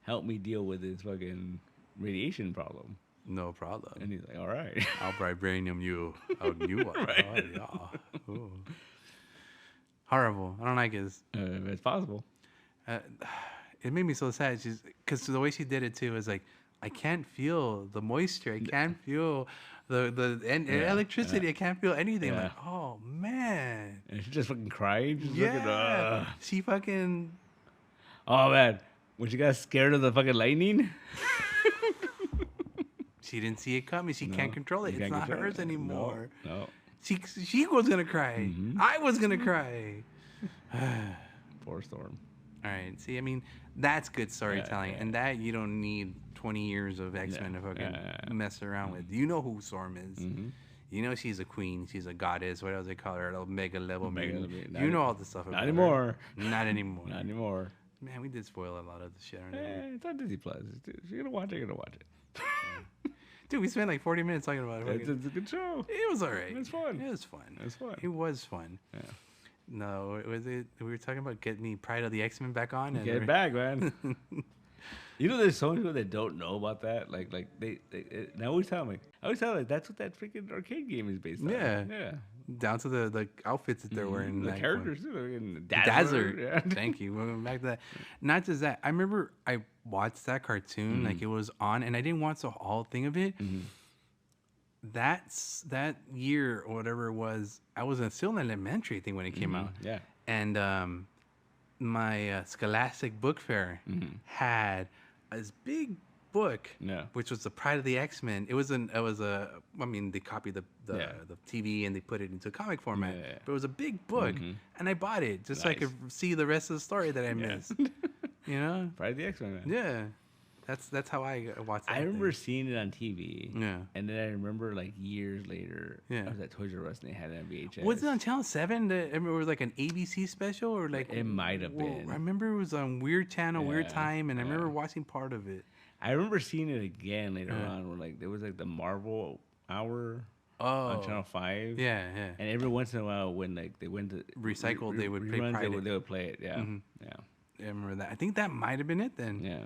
help me deal with this fucking radiation problem. No problem. And he's like, all right. I'll vibranium you a new one. Right. Oh, yeah. Ooh. Horrible. I don't like it. It's possible. It made me so sad. Because the way she did it too is like, I can't feel the moisture. I can't feel the electricity. I can't feel anything. Yeah. Like, oh man. And she's just fucking crying. She's Yeah. She fucking. Oh man, when she got scared of the fucking lightning. She didn't see it coming. She can't control it. It's not hers anymore. No. She was gonna cry. I was gonna cry. Poor Storm. All right. See, I mean, that's good storytelling, and that you don't need 20 years of X-Men to fucking mess around with. You know who Storm is. You know she's a queen. She's a goddess. What else they call her? Omega level. You know all the stuff about Not anymore. her. Not anymore. Not anymore. Man, we did spoil a lot of the shit. It's on Disney Plus. If you're gonna watch it, you're gonna watch it. Dude, we spent like 40 minutes talking about it. It's a good show. It was alright. It was fun. It was fun. It was fun. Yeah. No, was it? We were talking about getting me Pride of the X-Men back on. Get it back, man. You know, there's so many people that don't know about that. Like they and I always tell them, that's what that freaking arcade game is based on. Yeah. Yeah. down to the outfits that they're wearing. The like, characters too. In Dazzler. Yeah. Thank you. We'll go back to that. Not just that. I remember I watched that cartoon like it was on, and I didn't watch the whole thing of it. That year or whatever it was, I was still in elementary, I think, when it came out. Yeah. And my Scholastic Book Fair had this big book, which was the Pride of the X-Men. It was I mean, they copied the TV and they put it into comic format, but it was a big book, and I bought it just so I could see the rest of the story that I missed. You know, Pride of the X-Men. Man. Yeah. That's how I watched it. I remember seeing it on TV. Yeah. And then I remember like years later, Yeah. I was at Toys R Us and they had it on VHS. Was it on Channel 7? I remember it was like an ABC special or like... It might have been. I remember it was on Weird Channel, Weird Time, and I remember watching part of it. I remember seeing it again later on where like there was like the Marvel Hour on Channel 5. Yeah, yeah. And every once in a while when like they went to... Recycle, they would play Pride. They would play it, yeah. Yeah. I remember that. I think that might have been it then. Yeah.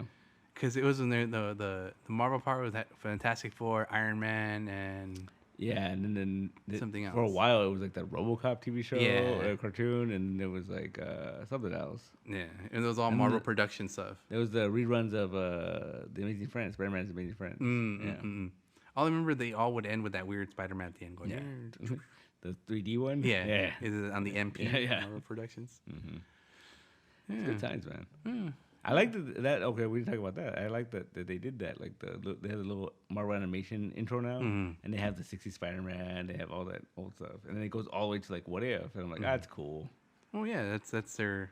Because it was in there, the Marvel part was that Fantastic Four, Iron Man, and... Yeah, and then something else. For a while, it was like the RoboCop TV show, Yeah. cartoon, and there was like something else. Yeah, and it was all Marvel production stuff. There was the reruns of The Amazing Friends, Spider-Man's Amazing Friends. All I remember, they all would end with that weird Spider-Man at the end going... The 3D one? Yeah. Is it on the MP, Marvel Productions? Yeah. It's good times, man. I like that. Okay, we didn't talk about that. I like that they did that. Like they have a little Marvel animation intro now, and they have the '60s Spider-Man. They have all that old stuff, and then it goes all the way to like What If, and I'm like, that's cool. Oh yeah, that's their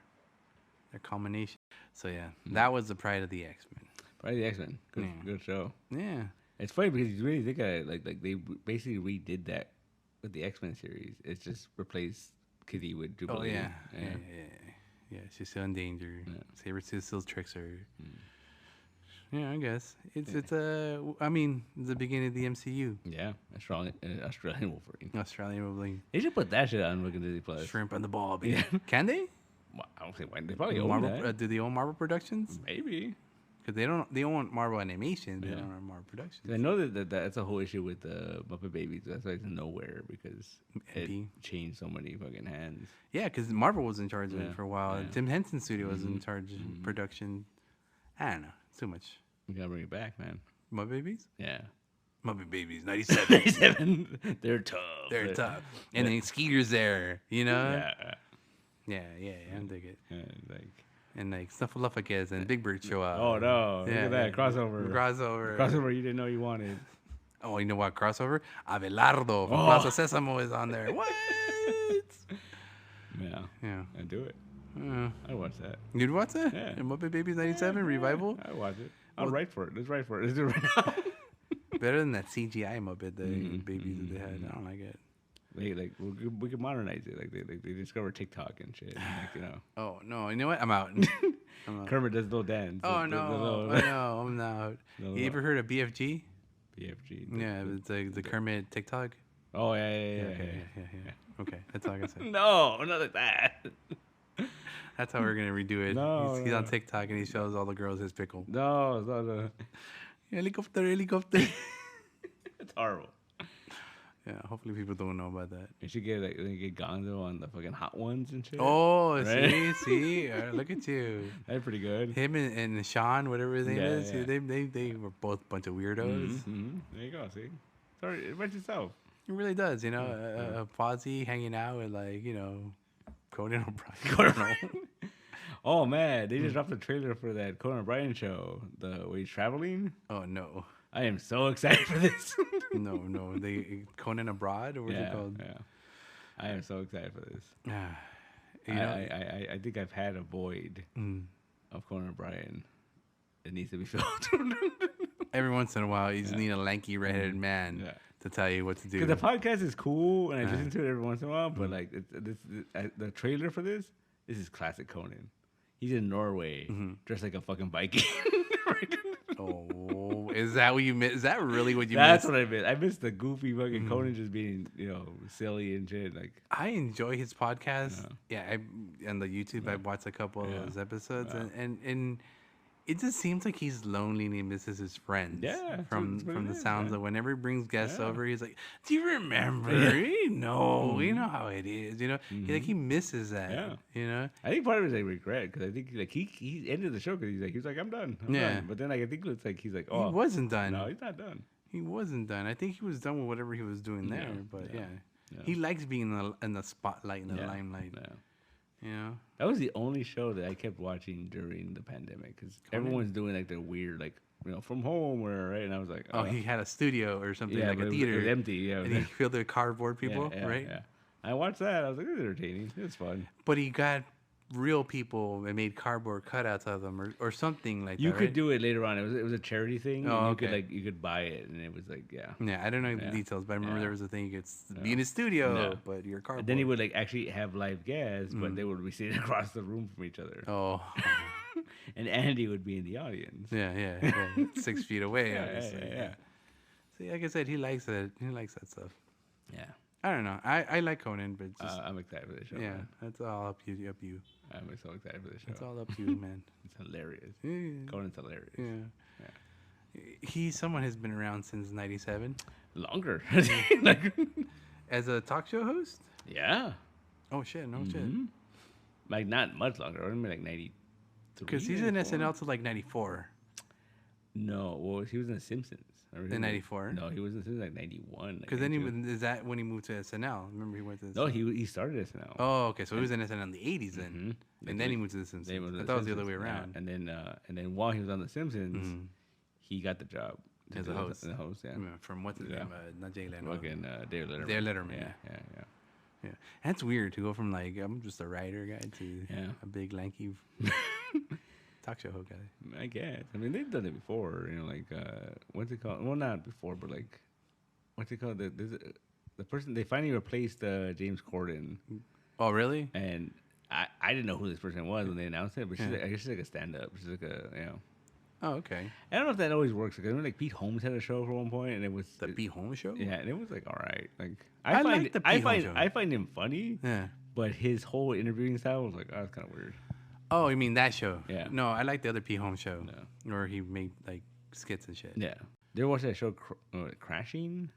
combination. So yeah, that was the Pride of the X-Men. Pride of the X-Men, good show. Yeah, it's funny because you really think of it, like they basically redid that with the X-Men series. It's just replaced Kitty with Jubilee. Oh yeah. Yeah, she's still in danger. Yeah. Sabretooth still tricks her. Yeah, I guess. It's I mean, it's the beginning of the MCU. Yeah, Australian Wolverine. Australian Wolverine. They should put that shit on fucking Disney Plus. Shrimp on the ball, baby. Yeah. Can they? Well, I don't think they probably own Marvel, that. Do they own Marvel Productions? Maybe. Because they own Marvel Animation, they don't own Marvel Productions. I know that's a whole issue with the Muppet Babies. That's why it's nowhere because it changed so many fucking hands. Yeah, because Marvel was in charge of it for a while. Yeah. Tim Henson Studio was in charge of production. I don't know. It's too much. We gotta bring it back, man. Muppet Babies? Yeah. Muppet Babies, 97. They're tough. They're tough. And then Skeeter's there, you know? Yeah. Yeah, I dig it. Yeah, and like Snuffleupagus and Big Bird show up. Oh no! Look at that crossover. Crossover you didn't know you wanted. Oh, you know what crossover? Abelardo from Plaza Sésamo is on there. What? Yeah. I do it. I'd watch that. You'd watch that? Yeah. Muppet Babies '97 revival. I'd watch it. I'll write for it. Let's write for it. Let's do it right now. Better than that CGI Muppet babies that they had. I don't like it. We could modernize it. They discover TikTok and shit. And you know. Oh no! You know what? I'm out. Kermit does a little dance. Oh no! I'm out. You ever heard of BFG? BFG. Yeah, it's like the Kermit TikTok. Oh yeah. Okay, that's all I can say. No, not like that. That's how we're gonna redo it. No, he's on TikTok and he shows all the girls his pickle. No, it's not a helicopter. It's horrible. Yeah, hopefully people don't know about that. You should get Gonzo on the fucking Hot Ones and shit. Oh, right? see, look at you. That's pretty good. Him and Sean, whatever his name is, they were both a bunch of weirdos. There you go. See, sorry, it writes itself. It really does, you know. Fozzie hanging out with Conan O'Brien. Oh man, they just dropped the trailer for that Conan O'Brien show. Where he's traveling. Oh no. I am so excited for this. No, Conan Abroad, or what's it called? Yeah, I am so excited for this. I think I've had a void of Conan O'Brien. It needs to be filled. Every once in a while, you just need a lanky redheaded man to tell you what to do. Because the podcast is cool, and I listen to it every once in a while. But the trailer for this is classic Conan. He's in Norway, dressed like a fucking Viking. Oh, is that what you missed? Is that really what you missed? That's what I missed. I missed the goofy fucking Conan just being, silly and shit. Like, I enjoy his podcast. Yeah, on the YouTube, I watched a couple of those episodes, and It just seems like he's lonely and he misses his friends. Yeah, that's From what it the is, sounds man. of whenever he brings guests Yeah. over, he's like, "Do you remember? Yeah. You know, we know how it is. You know, he misses that. Yeah. You know, I think part of it is like regret because I think like he ended the show because he was like I'm done. I'm Yeah. done. But then like, I think it's like he's like he oh wasn't done. no he's not done. He wasn't done. I think he was done with whatever he was doing there. Yeah, But yeah, yeah, yeah. he likes being in the spotlight, in the Yeah, limelight. Yeah. You know, That was the only show that I kept watching during the pandemic because everyone's doing like their weird like from home or right, and I was like, oh, he had a studio or something yeah, like but a it theater, was empty, yeah, and he filled the cardboard people, yeah, right? Yeah, I watched that. I was like, it was entertaining. It was fun. But he got real people and made cardboard cutouts of them or something like You that. could right? do it later on. It was a charity thing. Oh, and you okay. could like you could buy it, and it was like yeah. Yeah, I don't know the Yeah. details, but I remember Yeah. there was a thing you could be in a studio, Yeah. but your cardboard. And then he would like actually have live guests, but they would be sitting across the room from each other. Oh, And Andy would be in the audience. yeah. 6 feet away, Yeah, obviously. yeah. See, like I said, he likes it. He likes that stuff. Yeah. I don't know. I like Conan, but just I'm excited for the show. yeah, Man. that's all up you. I'm so excited for the show. That's all up to you, man. It's hilarious. Yeah. Conan's hilarious. Yeah. He's someone who's been around since '97 Longer. Like, as a talk show host. yeah. Oh shit! No shit. Mhm. Like not much longer. I mean like 93. Because he's in 94? SNL till like '94. No, well he was in The Simpsons. In 94? No, he was in The Simpsons like 91. Because then is that when he moved to SNL? Remember he went to. No, he started SNL. Oh, okay. So he was in SNL in the '80s then, Mhm. and then he moved to The Simpsons. They were I thought it was the other way Simpsons, yeah. around. And then while he was on The Simpsons, he got the job to As a do host. The host, yeah. From what's his Yeah. name? Not Jay Leno. Fucking David Letterman. David Letterman, Yeah, yeah. yeah. Yeah, that's weird to go from like I'm just a writer guy to Yeah. a big lanky talk show host guy. I guess. I mean, they've done it before. You know, like what's it called? Well, not before, but like what's it called? The person they finally replaced James Corden, Oh, really? and I didn't know who this person was when they announced it, but she's like, I guess she's like a stand-up. She's like a Oh, okay. I don't know if that always works. Because I remember like Pete Holmes had a show for one point, and it was The Pete Holmes show. yeah, and it was like all right. Like I find like the Pete Holmes show. I find him funny, Yeah. but his whole interviewing style was like oh, it's kind of weird. Oh, you mean that show? Yeah. No, I like the other Pete Holmes show. No. Where he made like skits and shit. Yeah, you ever watch that show Crashing?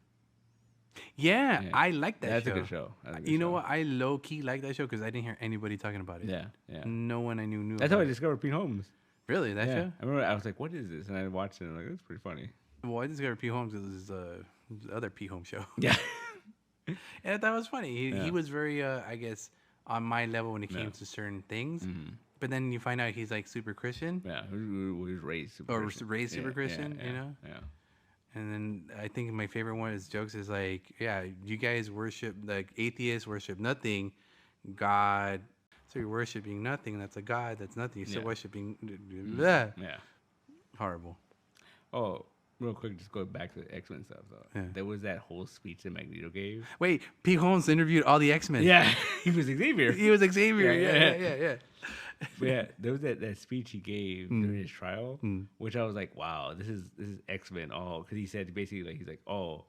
Yeah, Yeah. I like that That's show. a good show. That's a good You know show. what? I low key like that show because I didn't hear anybody talking about it. Yeah, yeah. No one I knew That's how about I it. discovered Pete Holmes. Really, that Yeah, show? I remember I was like, "What is this?" And I watched it. and I'm like, "That's pretty funny." Well, I discovered Pete Holmes is the other Pete Holmes show. Yeah, And I thought it was funny. He Yeah. was very, I guess, on my level when it came to certain things. But then you find out he's like super Christian yeah. He was raised super or Christian. raised super Yeah, Christian, yeah, you know? Yeah. And then I think my favorite one of his jokes is like, yeah, you guys worship, like atheists worship nothing, God. So you're worshiping nothing. That's a God. That's nothing. You're still Yeah. worshiping. Blah. Yeah. Horrible. Oh, real quick, just going back to the X-Men stuff though. Yeah. There was that whole speech that Magneto gave. Wait, Pete Holmes interviewed all the X-Men. Yeah, he was Xavier. He was Xavier. Yeah, Yeah. But yeah, there was that speech he gave during his trial, which I was like, wow, this is X-Men. Oh, because he said basically like he's like, oh,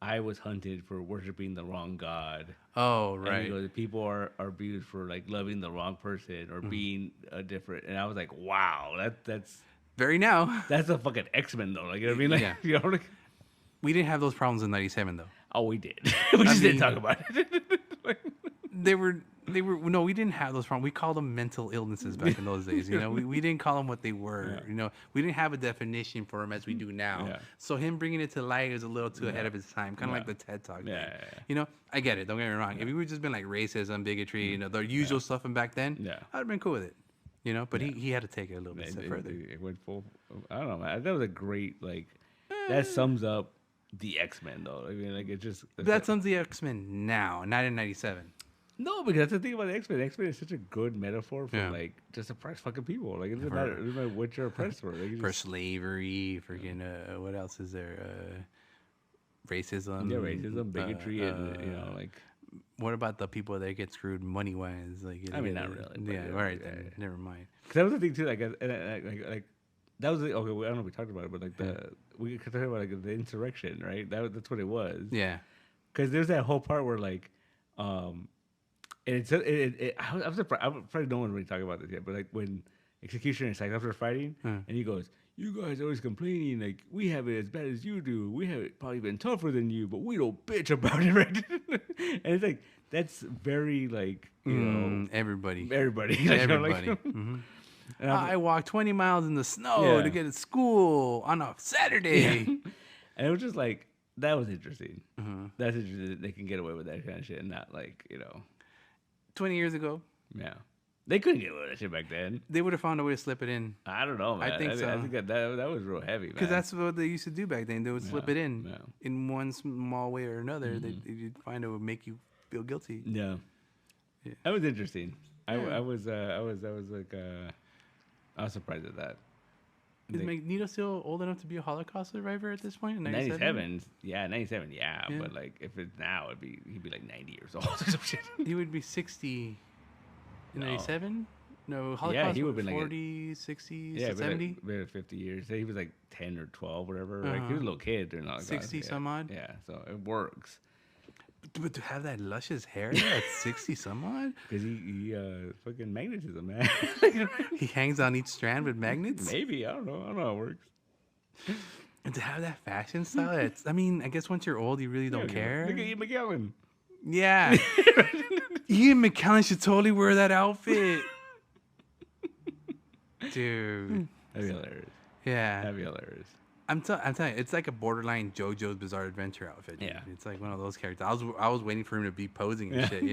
I was hunted for worshiping the wrong god. Oh, And right. he goes, people are abused for like loving the wrong person or being a different. And I was like, wow, that's Very now. a fucking X-Men though. Like you know what I mean? Like, Yeah. you know, like, We didn't have those problems in '97 though. oh, we did. We just didn't mean- talk about it. They were no, we didn't have those problems. We called them mental illnesses back in those days. You know, we didn't call them what they were. You know, we didn't have a definition for them as we do now. Yeah. So him bringing it to light was a little too ahead of his time, kind of like the TED Talk. Yeah, thing. yeah, yeah. You know, I get it. Don't get me wrong. If we would just been like racism, bigotry, you know, the usual stuff from back then, Yeah. I'd have been cool with it. You know, but he had to take it a little bit step further. It went full. I don't know, man. That was a great like. That sums up the X-Men though. I mean, like it just. That's on the X-Men now, not in '97. No, because that's the thing about the X-Men. X-Men is such a good metaphor for Yeah. like just oppressed fucking people. Like it doesn't matter what you're oppressed for. Like, you For just, slavery, freaking what else is there? Racism. yeah, racism, bigotry, and you know, like What about the people that get screwed money wise? Like, I mean, not really, but Yeah, yeah, all right yeah, then. yeah. Never mind. because that was the thing too. Like, like that was the, okay. I don't know if we talked about it, but like we could talk about like the insurrection, right? That's what it was. Yeah. Because there's that whole part where like, and I was surprised. Probably no one really talking about this yet, but like when Executioner and Cyclops are fighting, and he goes, "You guys are always complaining like we have it as bad as you do. We have it probably been tougher than you, but we don't bitch about it, right?" And it's like that's very like you know everybody. like, Everybody. Like, and I walked 20 miles in the snow to get to school on a Saturday. And it was just like that was interesting. That's interesting that they can get away with that kind of shit and not like 20 years ago. Yeah. They couldn't get away with that shit back then. They would have found a way to slip it in. I don't know, man. I think so. I think that was real heavy, man. Because that's what they used to do back then. They would slip it in one small way or another. They'd find it would make you feel guilty. Yeah. That was interesting. I was like I was surprised at that. Is Magneto still old enough to be a Holocaust survivor at this point? 97? Yeah, 97. Yeah, but like if it's now, he'd be like 90 years old or some shit. He would be 60 in 97. No, Holocaust he would was be 40, like 60, 70. Like 50 years. He was like 10 or 12, whatever. Like he was a little kid during Holocaust. 60 some odd. Yeah, so it works. But to have that luscious hair at 60 some odd? Because he fucking magnetism, man. He hangs on each strand with magnets? Maybe. I don't know how it works. And to have that fashion style, I mean, I guess once you're old, you really don't care. Look at Ian McKellen. Yeah. Ian McKellen should totally wear that outfit. Dude. That'd be hilarious. Yeah. That'd be hilarious. I'm telling you, it's like a borderline JoJo's Bizarre Adventure outfit. Dude. Yeah. It's like one of those characters. I was waiting for him to be posing and shit,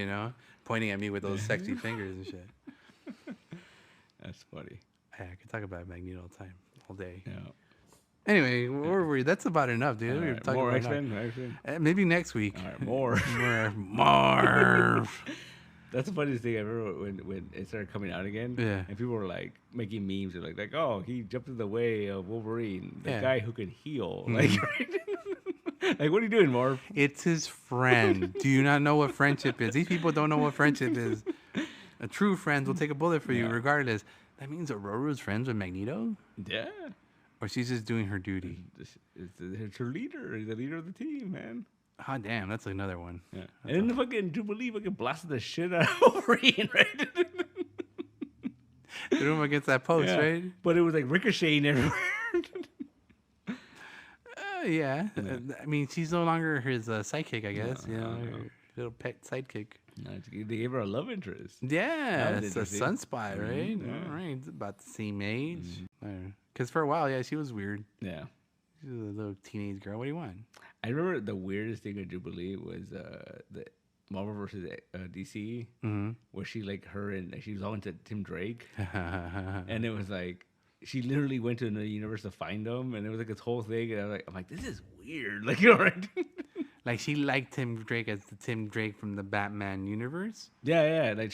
pointing at me with those sexy fingers and shit. That's funny. Yeah, I could talk about Magneto all the time, all day. Yeah. Anyway, where were we? That's about enough, dude. We were talking more about X-Men. maybe next week. All right, more. more. That's the funniest thing ever when it started coming out again. Yeah. And people were like making memes of like, oh, he jumped in the way of Wolverine, the guy who can heal. Like, like, what are you doing, Morph? It's his friend. Do you not know what friendship is? These people don't know what friendship is. A true friend will take a bullet for you regardless. That means Aurora's friends with Magneto? Yeah. Or she's just doing her duty. It's her leader. He's the leader of the team, man. Ah, damn, that's another one. Yeah. And then the fucking Jubilee fucking blasted the shit out of Wolverine, right? Threw him against that post, right? But it was like ricocheting everywhere. Yeah. I mean, she's no longer his sidekick, I guess. Her little pet sidekick. No, they gave her a love interest. Yeah, it's a sunspot, right? Yeah. All right, it's about the same age. Because for a while, she was weird. Yeah. She was a little teenage girl. What do you want? I remember the weirdest thing of Jubilee was the Marvel versus DC, where she she was all into Tim Drake, and it was like she literally went to another universe to find him, and it was like this whole thing, and I'm like, this is weird, like right? Like she liked Tim Drake as the Tim Drake from the Batman universe. Yeah, like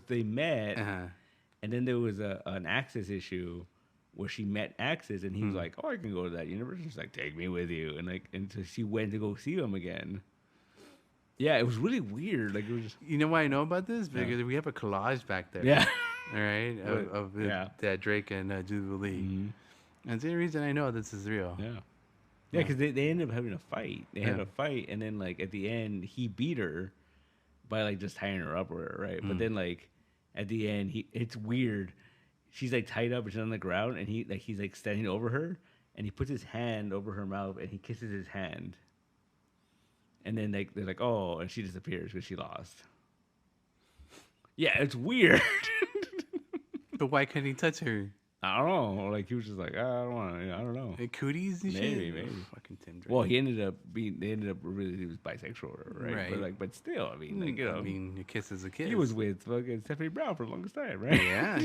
they met, and then there was an Axis issue where she met Axis, and he was like, "Oh, I can go to that universe." She's like, "Take me with you," and so she went to go see him again. Yeah, it was really weird. Like it was just... You know why I know about this? Because we have a collage back there. Yeah. All right. Of Drake and Jubilee. And the only reason I know this is real. Yeah. Yeah, because they ended up having a fight. They had a fight, and then like at the end, he beat her by like just tying her up, right? But then like at the end, it's weird. She's like tied up and she's on the ground, and he's like standing over her, and he puts his hand over her mouth, and he kisses his hand. And then they're like, oh, and she disappears because she lost. Yeah, it's weird. But why couldn't he touch her? I don't know. Like he was just like, I don't want to. I don't know. Like cooties and shit. Maybe. Fucking Tim Drake. Well, he ended up really he was bisexual, right? But still, I mean, like I mean, a kiss is a kiss. He was with fucking Stephanie Brown for the longest time, right? Yeah.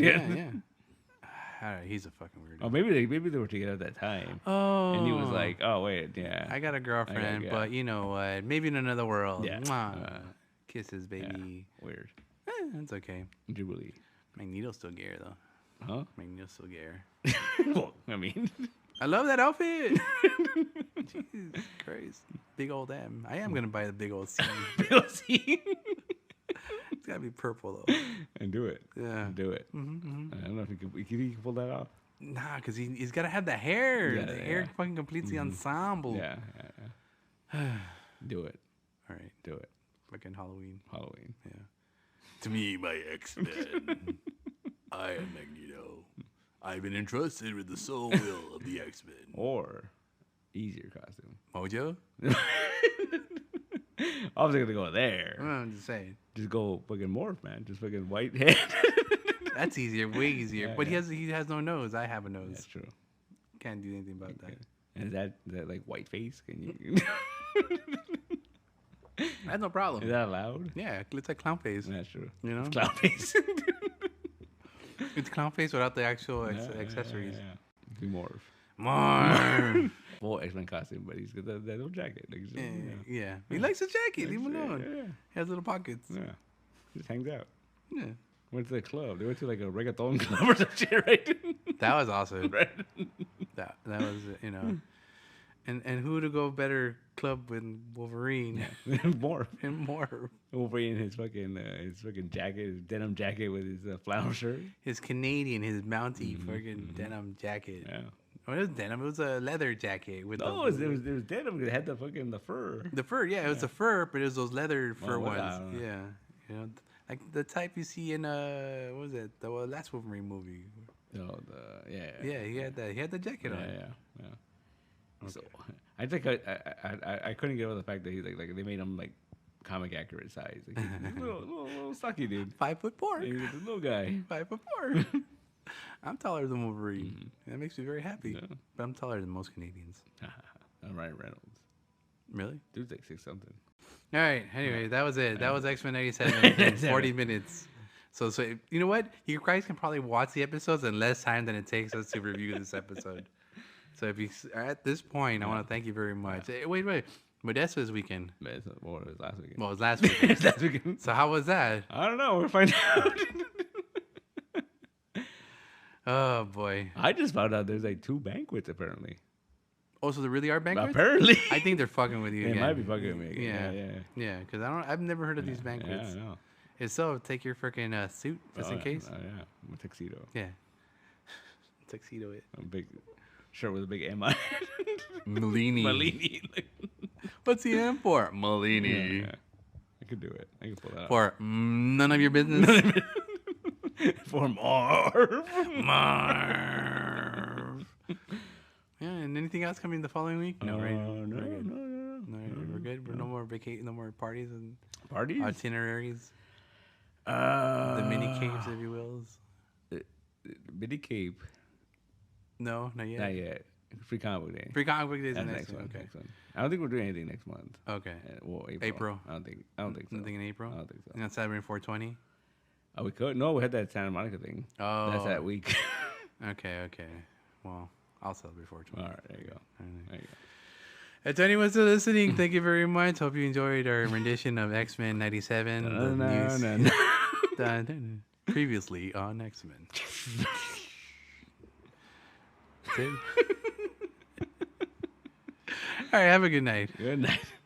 He's a fucking weirdo. Oh, maybe they were together at that time. Oh. And he was like, oh wait, yeah. I got a girlfriend, but you know what? Maybe in another world. Yeah. Kisses, baby. Yeah. Weird. That's okay. Jubilee. Magneto's still gay though. Huh? Magneto's still gay. Well, I mean, I love that outfit. Jesus Christ. Big old M. I am gonna buy the big old C. Big old C. It's gotta be purple though. And do it. Yeah. Do it. I don't know if you can pull that off. Nah, because he's got to have the hair. Yeah, the hair fucking completes the ensemble. Yeah. Do it. All right. Do it. Fucking Halloween. Yeah. To me, my X-Men. I am Magneto. I've been entrusted with the sole will of the X-Men. Or easier costume. Mojo? I was gonna go there. I'm just saying. Just go fucking morph, man. Just fucking white head. That's easier, way easier. Yeah, but yeah. he has no nose. I have a nose. That's true. Can't do anything about that. And is that like white face? Can you? That's no problem. Is that allowed? Yeah, it looks like clown face. That's true. You know? It's clown face. It's clown face without the actual accessories. Yeah. Be morph. More. Full X-Men costume, but he's got that little jacket. Like, just, Yeah. He likes the jacket. Leave him alone. Yeah. He has little pockets. Yeah. Just hangs out. Yeah. Went to the club. They went to like a reggaeton club or some shit, right? That was awesome. Right. That was, And who to go better club with Wolverine Morph. and more. Wolverine in his fucking jacket, his denim jacket with his flannel shirt. His Canadian, his Mountie fucking denim jacket. Yeah. Oh, it was denim. It was a leather jacket with It was denim. It had the fur. the fur. Yeah, it was the fur, but it was those leather fur what- ones. Yeah, like the type you see in what was it? The last Wolverine movie. Oh, Yeah, he had that. He had the jacket on. Yeah. So I think I couldn't get over the fact that he's like they made him like comic accurate size. Like, he's a little stocky dude. 5'4". He's a little guy. 5'4". I'm taller than Wolverine. That makes me very happy. Yeah. But I'm taller than most Canadians. Ryan Reynolds. Really? Dude's like 6 something. All right. Anyway, that was it. That was X-Men 97 in 40 minutes. So you know what? You guys can probably watch the episodes in less time than it takes us to review this episode. So if you are at this point, I want to thank you very much. Hey, wait. Modesto this weekend. But it was last weekend. Well, it was last weekend. Last weekend. So how was that? I don't know. We'll find out. Oh, boy. I just found out there's like 2 banquets apparently. Oh, so there really are banquets? Apparently. I think they're fucking with you They again. might be fucking with me. Yeah, because I've never heard of these banquets. Yeah, I know. If so, take your freaking suit just in case. Oh, yeah. I'm a tuxedo. Yeah. Tuxedo it. A big shirt with a big M on it. Malini. Malini. What's the M for? Malini. Yeah. I could do it. I can pull that For none of your business. For Marv. Marv. Yeah, and anything else coming the following week? No, right? No. We're good. We're no more no more parties and Parties? itineraries. The mini capes, if you will. Mini Cape. No, not yet. Not yet. Free comic book day. Free comic book days That's the next one. Okay. Next one. I don't think we're doing anything next month. Okay. Well, April. I don't think so. Nothing in April? I don't think so. And that's celebrating 420? Oh, we could. No, we had that Santa Monica thing. Oh. That's that week. Okay. Well, I'll celebrate 420. All right, there you go. There you go. And to anyone still listening, thank you very much. Hope you enjoyed our rendition of X-Men 97. Previously on X-Men. All right, have a good night. Good night.